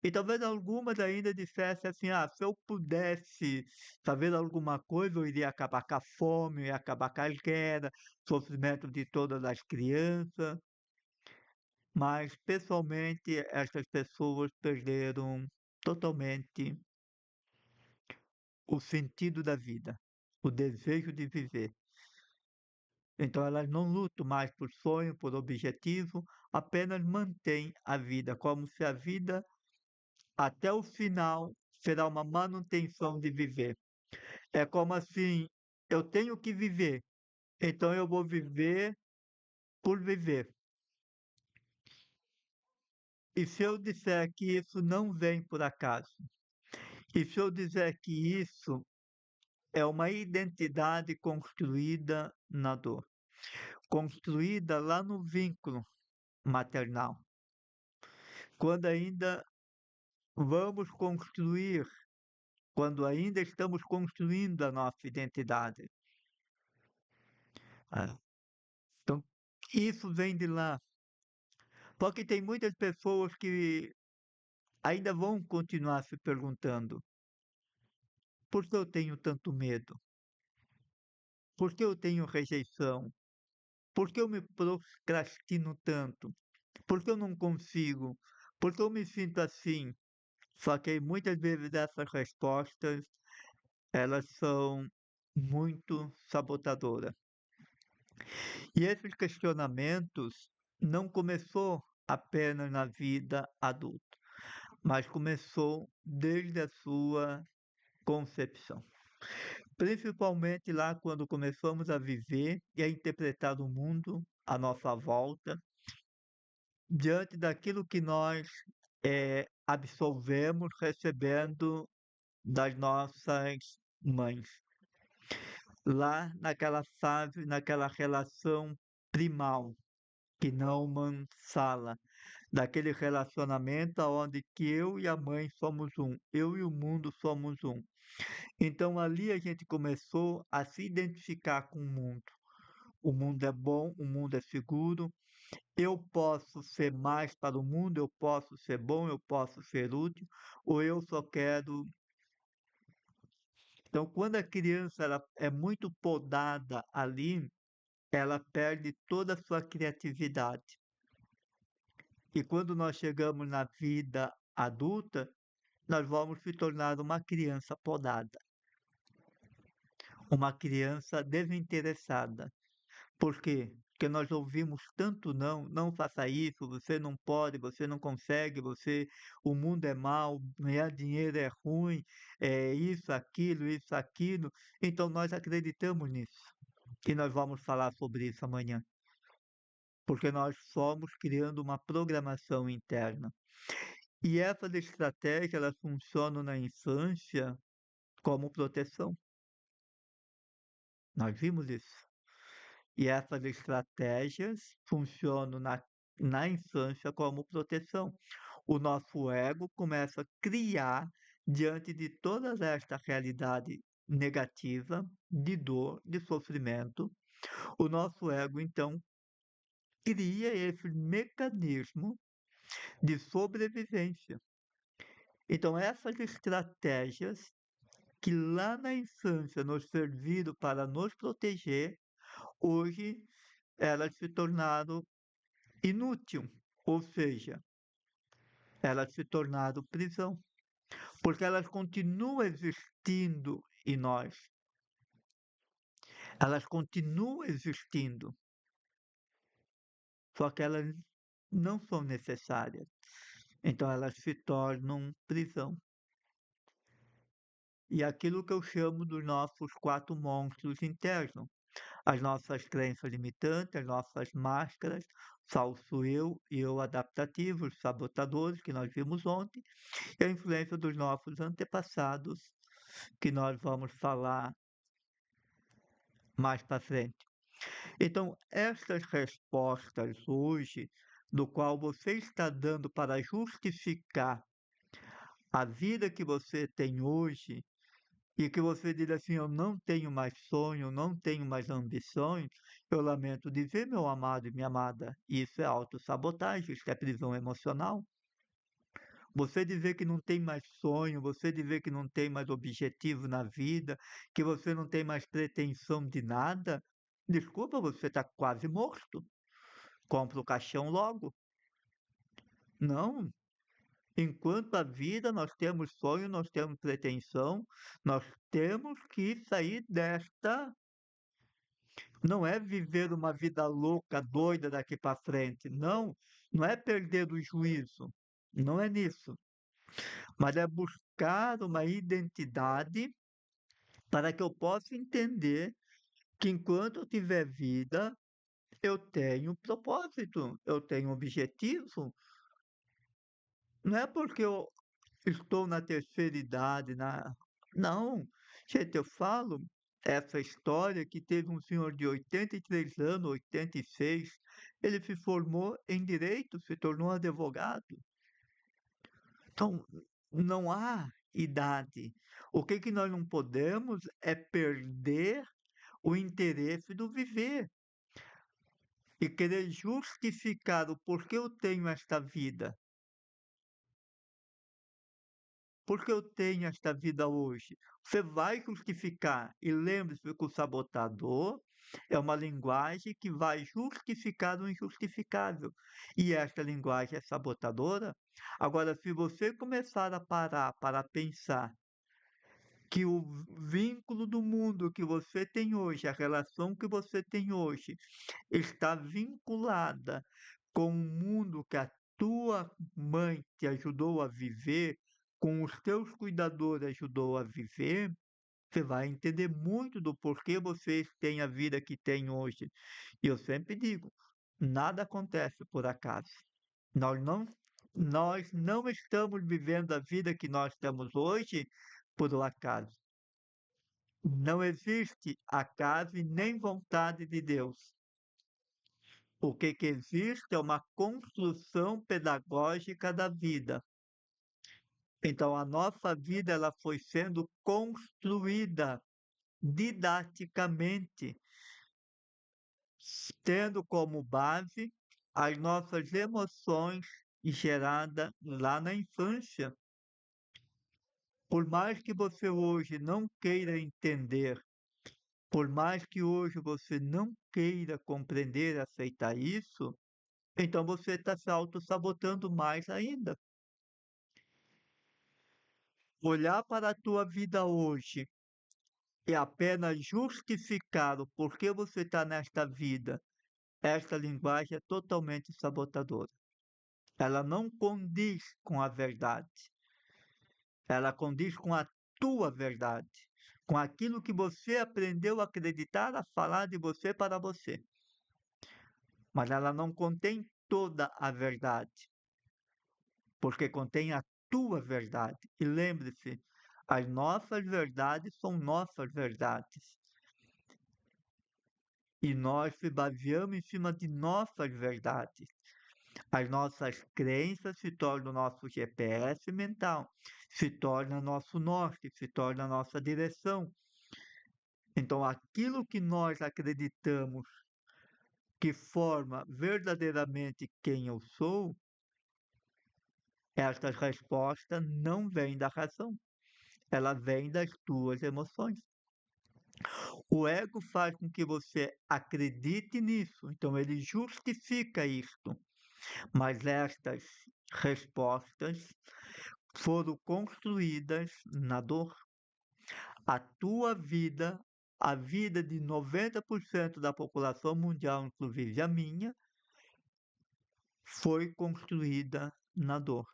E talvez algumas ainda dissessem assim: ah, se eu pudesse fazer alguma coisa, eu iria acabar com a fome, eu ia acabar com a guerra, sofrimento de todas as crianças. Mas, pessoalmente, estas pessoas perderam totalmente o sentido da vida, o desejo de viver. Então, elas não lutam mais por sonho, por objetivo, apenas mantêm a vida, como se a vida, até o final, será uma manutenção de viver. É como assim, eu tenho que viver, então eu vou viver por viver. E se eu disser que isso não vem por acaso, e se eu dizer que isso é uma identidade construída na dor, construída lá no vínculo maternal, quando ainda vamos construir, quando ainda estamos construindo a nossa identidade. Ah, então, isso vem de lá. Porque tem muitas pessoas que ainda vão continuar se perguntando: por que eu tenho tanto medo? Por que eu tenho rejeição? Por que eu me procrastino tanto? Por que eu não consigo? Por que eu me sinto assim? Só que muitas vezes essas respostas, elas são muito sabotadoras. E esses questionamentos não começou apenas na vida adulta, mas começou desde a sua concepção. Principalmente lá quando começamos a viver e a interpretar o mundo à nossa volta, diante daquilo que nós absorvemos recebendo das nossas mães. Lá naquela fase, naquela relação primal, que Naumann fala, daquele relacionamento onde que eu e a mãe somos um, eu e o mundo somos um. Então ali a gente começou a se identificar com o mundo. O mundo é bom, o mundo é seguro. Eu posso ser mais para o mundo, eu posso ser bom, eu posso ser útil, ou eu só quero. Então, quando a criança ela é muito podada ali, ela perde toda a sua criatividade. E quando nós chegamos na vida adulta, nós vamos se tornar uma criança podada, uma criança desinteressada. Por quê? Porque nós ouvimos tanto não, não faça isso, você não pode, você não consegue, o mundo é mau, ganhar dinheiro é ruim, é isso, aquilo, então nós acreditamos nisso. E nós vamos falar sobre isso amanhã, porque nós somos criando uma programação interna. E essas estratégias, elas funcionam na infância como proteção. Nós vimos isso. E essas estratégias funcionam na infância como proteção. O nosso ego começa a criar, diante de toda esta realidade negativa, de dor, de sofrimento, o nosso ego, então, cria esse mecanismo de sobrevivência. Então, essas estratégias que lá na infância nos serviram para nos proteger, hoje elas se tornaram inúteis, ou seja, elas se tornaram prisão, porque elas continuam existindo em nós, elas continuam existindo, só que elas não são necessárias, então elas se tornam prisão. E aquilo que eu chamo dos nossos 4 monstros internos, as nossas crenças limitantes, as nossas máscaras, falso eu e eu adaptativo, os sabotadores que nós vimos ontem, e a influência dos nossos antepassados, que nós vamos falar mais para frente. Então, estas respostas hoje, do qual você está dando para justificar a vida que você tem hoje, e que você diz assim: eu não tenho mais sonho, não tenho mais ambições, eu lamento dizer, meu amado e minha amada, isso é autossabotagem, isso é prisão emocional. Você dizer que não tem mais sonho, você dizer que não tem mais objetivo na vida, que você não tem mais pretensão de nada, desculpa, você está quase morto. Compra o caixão logo. Não. Enquanto a vida, nós temos sonho, nós temos pretensão, nós temos que sair desta. Não é viver uma vida louca, doida daqui para frente. Não, não é perder o juízo. Não é nisso. Mas é buscar uma identidade para que eu possa entender que enquanto eu tiver vida, eu tenho propósito, eu tenho objetivo. Não é porque eu estou na terceira idade, não. Gente, eu falo essa história que teve um senhor de 83 anos, 86, ele se formou em direito, se tornou advogado. Então, não há idade. O que nós não podemos é perder o interesse do viver e querer justificar o porquê eu tenho esta vida. Porque eu tenho esta vida hoje. Você vai justificar, e lembre-se que o sabotador é uma linguagem que vai justificar o injustificável. E esta linguagem é sabotadora. Agora, se você começar a parar para pensar que o vínculo do mundo que você tem hoje, a relação que você tem hoje, está vinculada com o mundo que a tua mãe te ajudou a viver, com os teus cuidadores ajudou a viver, você vai entender muito do porquê vocês têm a vida que têm hoje. E eu sempre digo, nada acontece por acaso. Nós não, nós não estamos vivendo a vida que nós temos hoje por um acaso. Não existe acaso e nem vontade de Deus. O que existe é uma construção pedagógica da vida. Então, a nossa vida ela foi sendo construída didaticamente, tendo como base as nossas emoções geradas lá na infância. Por mais que você hoje não queira entender, por mais que hoje você não queira compreender, aceitar isso, então você está se auto-sabotando mais ainda. Olhar para a tua vida hoje e apenas justificar o porquê você está nesta vida, esta linguagem é totalmente sabotadora. Ela não condiz com a verdade, ela condiz com a tua verdade. com aquilo que você aprendeu a acreditar, a falar de você para você. Mas ela não contém toda a verdade, porque contém a tua verdade. E lembre-se, as nossas verdades são nossas verdades. E nós se baseamos em cima de nossas verdades. As nossas crenças se tornam nosso GPS mental, se torna nosso norte, se torna nossa direção. Então, aquilo que nós acreditamos que forma verdadeiramente quem eu sou, esta resposta não vem da razão, ela vem das tuas emoções. O ego faz com que você acredite nisso, então ele justifica isto. Mas estas respostas foram construídas na dor. A tua vida, a vida de 90% da população mundial, inclusive a minha, foi construída na dor.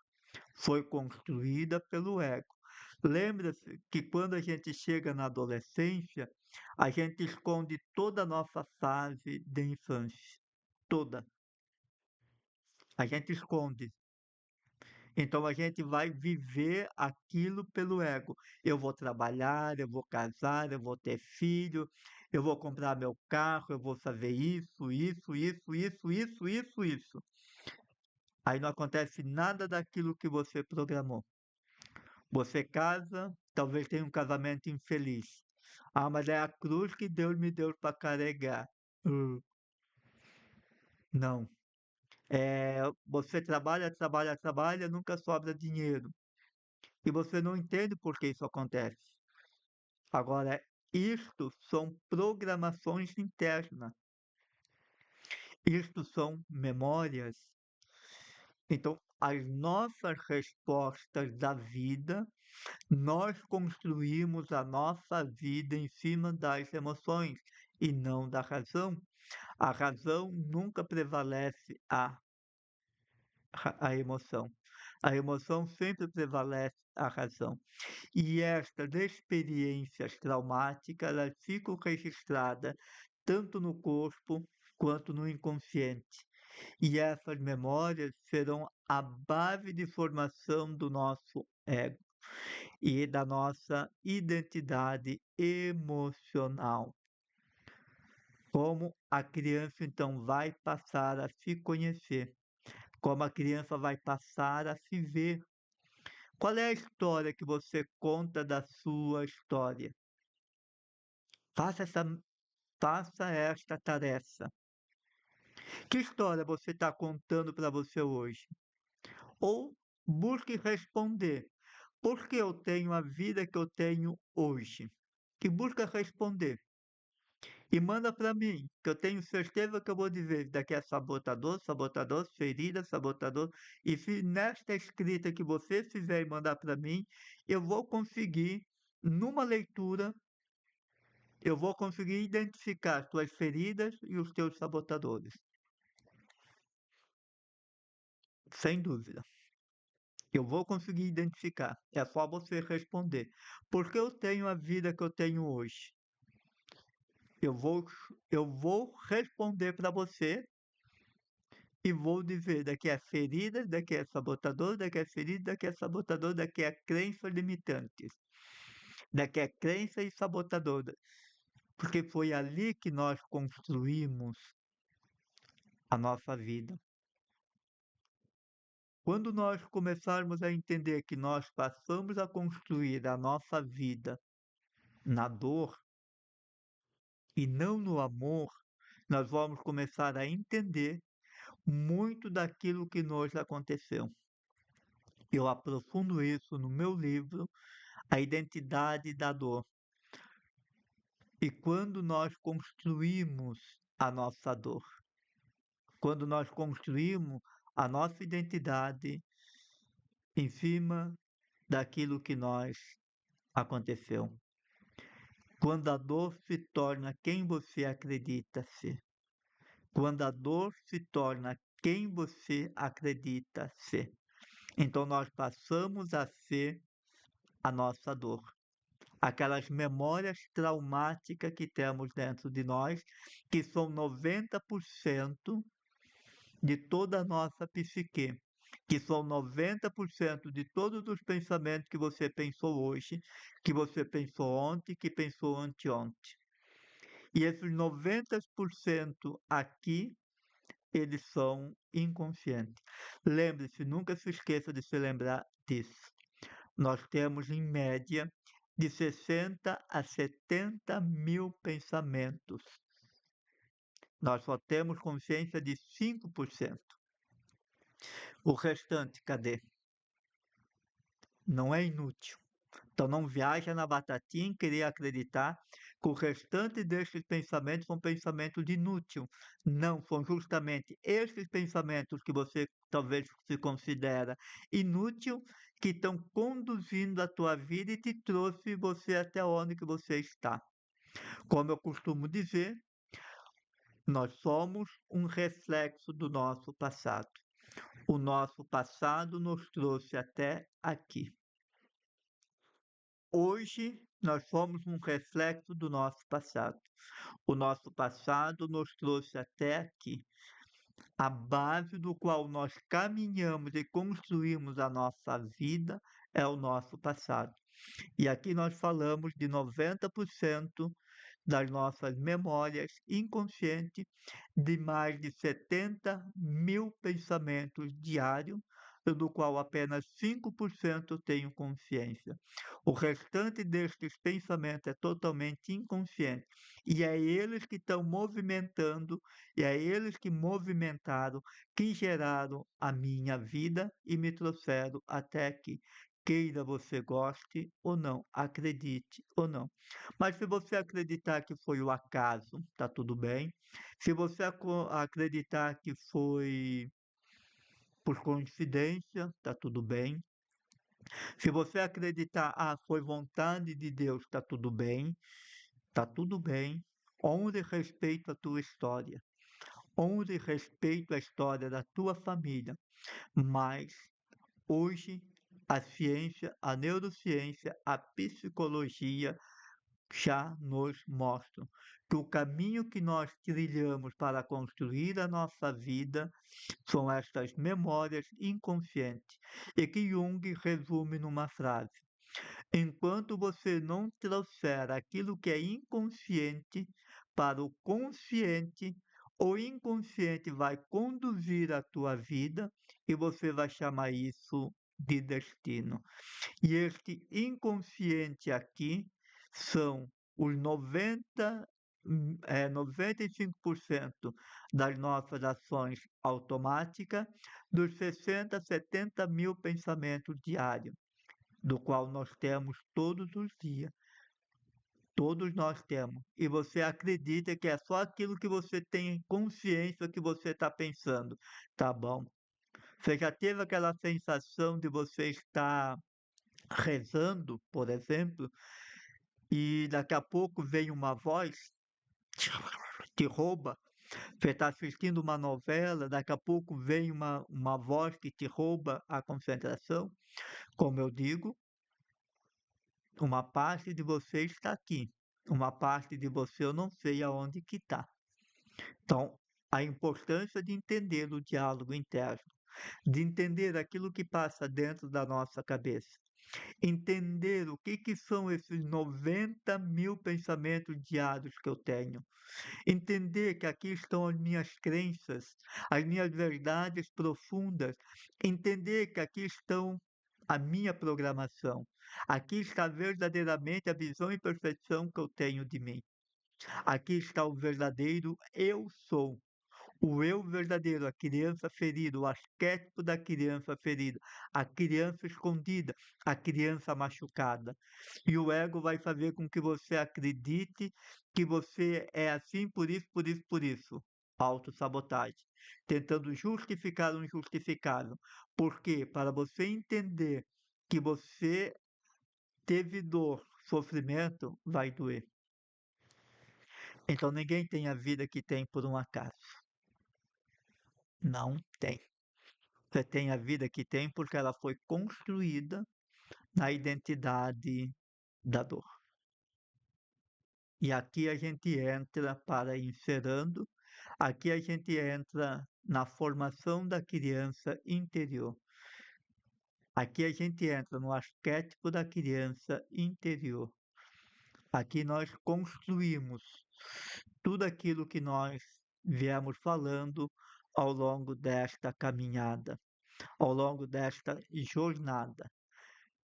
Foi construída pelo ego. Lembra-se que quando a gente chega na adolescência, a gente esconde toda a nossa fase de infância. Toda. A gente esconde. Então a gente vai viver aquilo pelo ego. Eu vou trabalhar, eu vou casar, eu vou ter filho, eu vou comprar meu carro, eu vou fazer isso, isso, isso, isso, isso, isso, isso. Aí não acontece nada daquilo que você programou. Você casa, talvez tenha um casamento infeliz. Ah, mas é a cruz que Deus me deu para carregar. Não. Você trabalha, trabalha, trabalha, nunca sobra dinheiro. E você não entende por que isso acontece. Agora, isto são programações internas. Isto são memórias. Então, as nossas respostas da vida, nós construímos a nossa vida em cima das emoções e não da razão. A razão nunca prevalece a emoção. A emoção sempre prevalece a razão. E estas experiências traumáticas, elas ficam registradas tanto no corpo quanto no inconsciente. E essas memórias serão a base de formação do nosso ego e da nossa identidade emocional. Como a criança então vai passar a se conhecer, como a criança vai passar a se ver. Qual é a história que você conta da sua história? Faça essa, faça esta tarefa. Que história você está contando para você hoje? Ou busque responder. Por que eu tenho a vida que eu tenho hoje? Que busca responder. E manda para mim, que eu tenho certeza que eu vou dizer daqui a sabotador, sabotador, ferida, sabotador. E se nesta escrita que você fizer e mandar para mim, eu vou conseguir, numa leitura, eu vou conseguir identificar as tuas feridas e os teus sabotadores. Sem dúvida. Eu vou conseguir identificar. É só você responder. Por que eu tenho a vida que eu tenho hoje? Eu vou, eu vou responder para você e vou dizer daqui é ferida, daqui é sabotador, daqui é ferida, daqui é sabotador, daqui é crença limitante, daqui é crença e sabotador. Porque foi ali que nós construímos a nossa vida. Quando nós começarmos a entender que nós passamos a construir a nossa vida na dor e não no amor, nós vamos começar a entender muito daquilo que nos aconteceu. Eu aprofundo isso no meu livro, A Identidade da Dor. E quando nós construímos a nossa dor, quando nós construímos a nossa identidade em cima daquilo que nós aconteceu. Quando a dor se torna quem você acredita ser. Quando a dor se torna quem você acredita ser. Então nós passamos a ser a nossa dor. aquelas memórias traumáticas que temos dentro de nós, que são 90% de toda a nossa psique, que são 90% de todos os pensamentos que você pensou hoje, que você pensou ontem, que pensou anteontem. E esses 90% aqui, eles são inconscientes. Lembre-se, nunca se esqueça de se lembrar disso. Nós temos, em média, de 60 a 70 mil pensamentos. Nós só temos consciência de 5%. O restante, cadê? Não é inútil. Então não viaja na batatinha em querer acreditar que o restante destes pensamentos são pensamentos inúteis. Não, são justamente esses pensamentos que você talvez se considera inútil que estão conduzindo a tua vida e te trouxe você até onde que você está. Como eu costumo dizer, nós somos um reflexo do nosso passado. O nosso passado nos trouxe até aqui. Hoje, nós somos um reflexo do nosso passado. O nosso passado nos trouxe até aqui. A base do qual nós caminhamos e construímos a nossa vida é o nosso passado. E aqui nós falamos de 90% das nossas memórias inconscientes, de mais de 70 mil pensamentos diários, do qual apenas 5% tenho consciência. O restante destes pensamentos é totalmente inconsciente. E é eles que estão movimentando, e é eles que movimentaram, que geraram a minha vida e me trouxeram até aqui. Queira você goste ou não, acredite ou não. Mas se você acreditar que foi o acaso, tá tudo bem. Se você acreditar que foi por coincidência, tá tudo bem. Se você acreditar, foi vontade de Deus, tá tudo bem. Tá tudo bem. Honre e respeito a tua história. Honre e respeito a história da tua família. Mas hoje a ciência, a neurociência, a psicologia já nos mostram que o caminho que nós trilhamos para construir a nossa vida são estas memórias inconscientes e que Jung resume numa frase: enquanto você não trouxer aquilo que é inconsciente para o consciente, o inconsciente vai conduzir a tua vida e você vai chamar isso de destino. E este inconsciente aqui são os 95% das nossas ações automáticas, dos 60 a 70 mil pensamentos diários, do qual nós temos todos os dias. Todos nós temos. E você acredita que é só aquilo que você tem consciência que você está pensando. Tá bom. Você já teve aquela sensação de você estar rezando, por exemplo, e daqui a pouco vem uma voz que rouba. Você está assistindo uma novela, daqui a pouco vem uma voz que te rouba a concentração. Como eu digo, uma parte de você está aqui, uma parte de você eu não sei aonde que está. Então, a importância de entender o diálogo interno, de entender aquilo que passa dentro da nossa cabeça. Entender o que são esses 90 mil pensamentos diários que eu tenho. Entender que aqui estão as minhas crenças, as minhas verdades profundas. Entender que aqui estão a minha programação. Aqui está verdadeiramente a visão e percepção que eu tenho de mim. Aqui está o verdadeiro eu sou. O eu verdadeiro, a criança ferida, o arquétipo da criança ferida, a criança escondida, a criança machucada. E o ego vai fazer com que você acredite que você é assim por isso, por isso, por isso. Autossabotagem. Tentando justificar o injustificável. Por quê? Para você entender que você teve dor, sofrimento, vai doer. Então ninguém tem a vida que tem por um acaso. Não tem. Você tem a vida que tem porque ela foi construída na identidade da dor. E aqui a gente entra para encerrando, aqui a gente entra na formação da criança interior. Aqui a gente entra no arquétipo da criança interior. Aqui nós construímos tudo aquilo que nós viemos falando ao longo desta caminhada, ao longo desta jornada.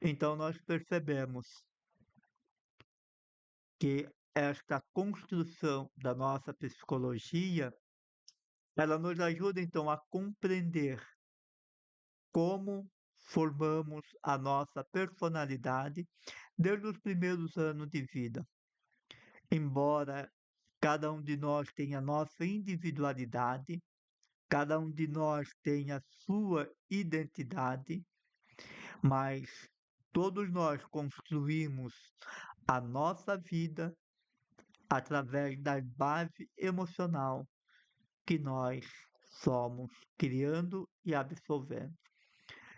Então nós percebemos que esta construção da nossa psicologia, ela nos ajuda então a compreender como formamos a nossa personalidade desde os primeiros anos de vida. Embora cada um de nós tenha nossa individualidade, cada um de nós tenha sua identidade, mas todos nós construímos a nossa vida através da base emocional que nós somos criando e absorvendo.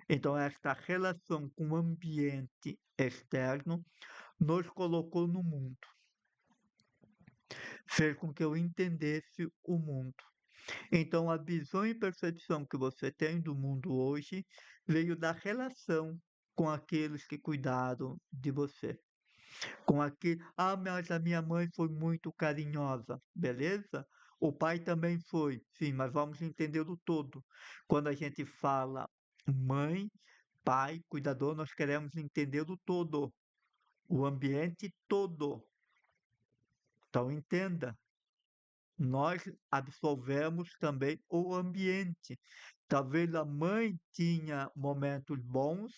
Então, esta relação com o ambiente externo nos colocou no mundo, fez com que eu entendesse o mundo. Então, a visão e percepção que você tem do mundo hoje veio da relação com aqueles que cuidaram de você. Com aquele, mas a minha mãe foi muito carinhosa, beleza? O pai também foi, sim, mas vamos entender o todo. Quando a gente fala mãe, pai, cuidador, nós queremos entender o todo, o ambiente todo. Então, entenda, nós absolvemos também o ambiente. Talvez a mãe tinha momentos bons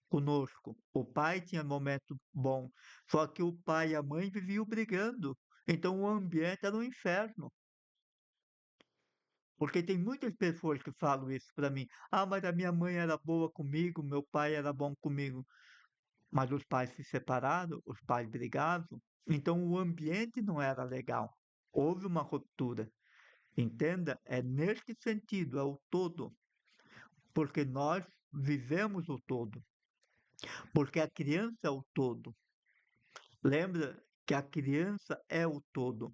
conosco, o pai tinha momentos bons, só que o pai e a mãe viviam brigando. Então o ambiente era um inferno. Porque tem muitas pessoas que falam isso para mim. Ah, mas a minha mãe era boa comigo, meu pai era bom comigo. Mas os pais se separaram, os pais brigaram, então o ambiente não era legal. Houve uma ruptura. Entenda? É neste sentido, é o todo, porque nós vivemos o todo, porque a criança é o todo. Lembra que a criança é o todo.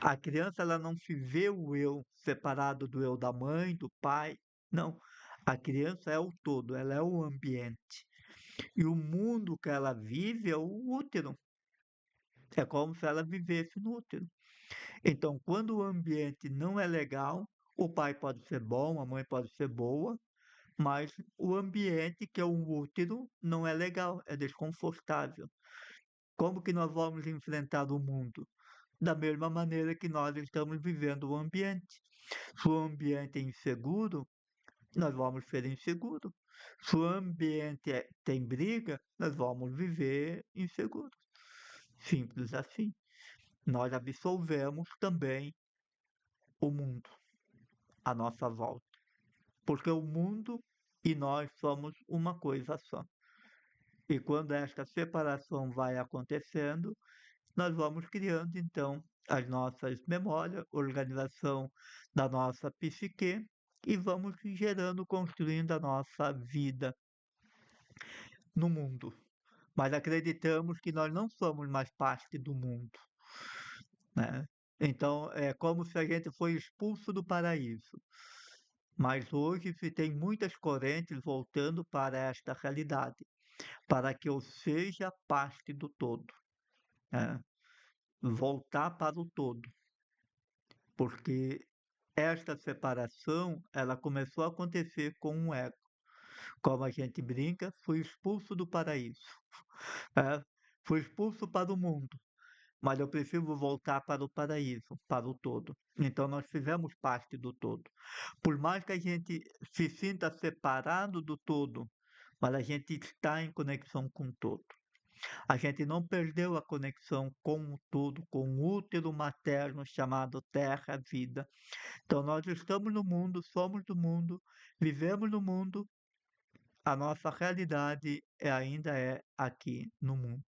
A criança ela não se vê o eu separado do eu da mãe, do pai. Não. A criança é o todo, ela é o ambiente. E o mundo que ela vive é o útero. É como se ela vivesse no útero. Então, quando o ambiente não é legal, o pai pode ser bom, a mãe pode ser boa, mas o ambiente, que é o útero, não é legal, é desconfortável. Como que nós vamos enfrentar o mundo? Da mesma maneira que nós estamos vivendo o ambiente. Se o ambiente é inseguro, nós vamos ser inseguros. Se o ambiente tem briga, nós vamos viver inseguros. Simples assim. Nós absolvemos também o mundo à nossa volta, porque o mundo e nós somos uma coisa só. E quando esta separação vai acontecendo, nós vamos criando então as nossas memórias, organização da nossa psique e vamos gerando, construindo a nossa vida no mundo. Mas acreditamos que nós não somos mais parte do mundo, né? Então é como se a gente foi expulso do paraíso. Mas hoje se tem muitas correntes voltando para esta realidade, para que eu seja parte do todo, né? Voltar para o todo, porque esta separação ela começou a acontecer com um ego. Como a gente brinca, fui expulso do paraíso, né? Fui expulso para o mundo, mas eu preciso voltar para o paraíso, para o todo. Então nós fizemos parte do todo. Por mais que a gente se sinta separado do todo, mas a gente está em conexão com o todo. A gente não perdeu a conexão com o todo, com o útero materno chamado Terra, Vida. Então nós estamos no mundo, somos do mundo, vivemos no mundo, a nossa realidade ainda é aqui no mundo.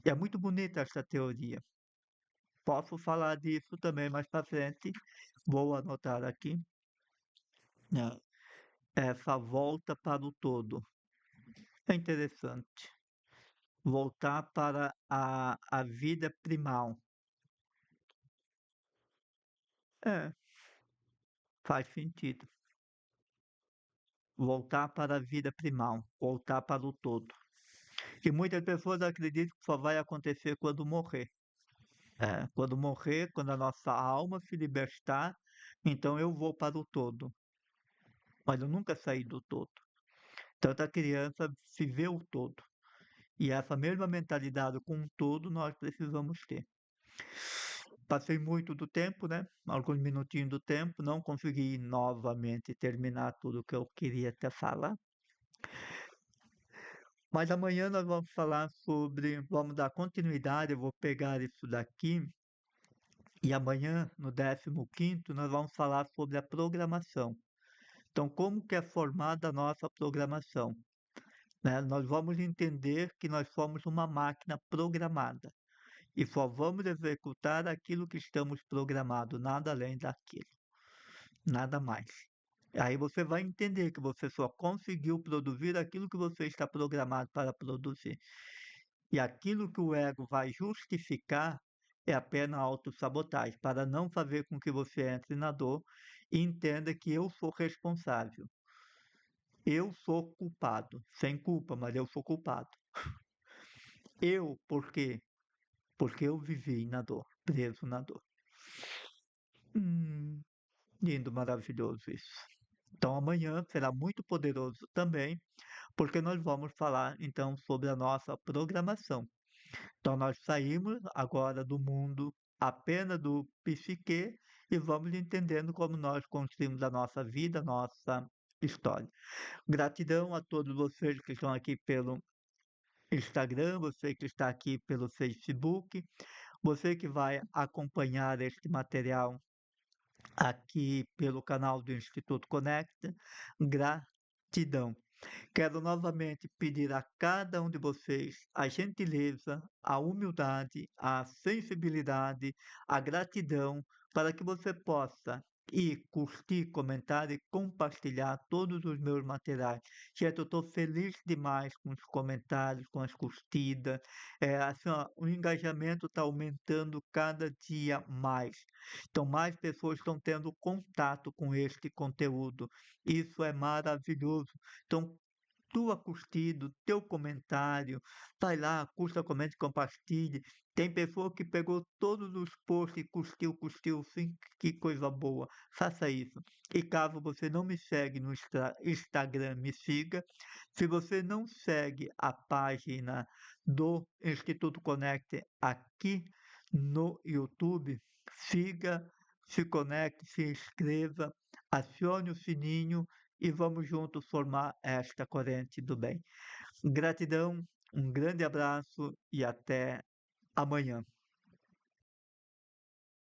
E é muito bonita essa teoria. Posso falar disso também mais para frente, vou anotar aqui, né? Essa volta para o todo. É interessante. voltar para a vida primal. É, faz sentido. Voltar para a vida primal, voltar para o todo. E muitas pessoas acreditam que só vai acontecer quando morrer. É, quando morrer, quando a nossa alma se libertar, então eu vou para o todo. Mas eu nunca saí do todo. Tanto a criança se vê o todo. E essa mesma mentalidade com o todo nós precisamos ter. Passei muito do tempo, né? Alguns minutinhos do tempo, não consegui novamente terminar tudo que eu queria até falar. Mas amanhã nós vamos falar sobre, vamos dar continuidade, eu vou pegar isso daqui e amanhã, no 15º, nós vamos falar sobre a programação. Então, como que é formada a nossa programação, né? Nós vamos entender que nós somos uma máquina programada e só vamos executar aquilo que estamos programados, nada além daquilo, nada mais. Aí você vai entender que você só conseguiu produzir aquilo que você está programado para produzir. E aquilo que o ego vai justificar é apenas autossabotagem, para não fazer com que você entre na dor e entenda que eu sou responsável. Eu sou culpado, sem culpa, mas eu sou culpado. Eu, por quê? Porque eu vivi na dor, preso na dor. Hum, lindo, maravilhoso isso. Então amanhã será muito poderoso também, porque nós vamos falar então sobre a nossa programação. Então nós saímos agora do mundo apenas do psique e vamos entendendo como nós construímos a nossa vida, a nossa história. Gratidão a todos vocês que estão aqui pelo Instagram, você que está aqui pelo Facebook, você que vai acompanhar este material aqui pelo canal do Instituto Conecta. Gratidão. Quero novamente pedir a cada um de vocês a gentileza, a humildade, a sensibilidade, a gratidão, para que você possa ir curtir, comentar e compartilhar todos os meus materiais. Gente, eu estou feliz demais com os comentários, com as curtidas. Assim, ó, o engajamento está aumentando cada dia mais. Então, mais pessoas estão tendo contato com este conteúdo. Isso é maravilhoso. Então, tua curtida, teu comentário, vai lá, curta, comente, compartilhe. Tem pessoa que pegou todos os posts e curtiu, sim, que coisa boa. Faça isso. E caso você não me segue no Instagram, me siga. Se você não segue a página do Instituto Connect aqui no YouTube, siga, se conecte, se inscreva, acione o sininho e vamos juntos formar esta corrente do bem. Gratidão, um grande abraço e até amanhã.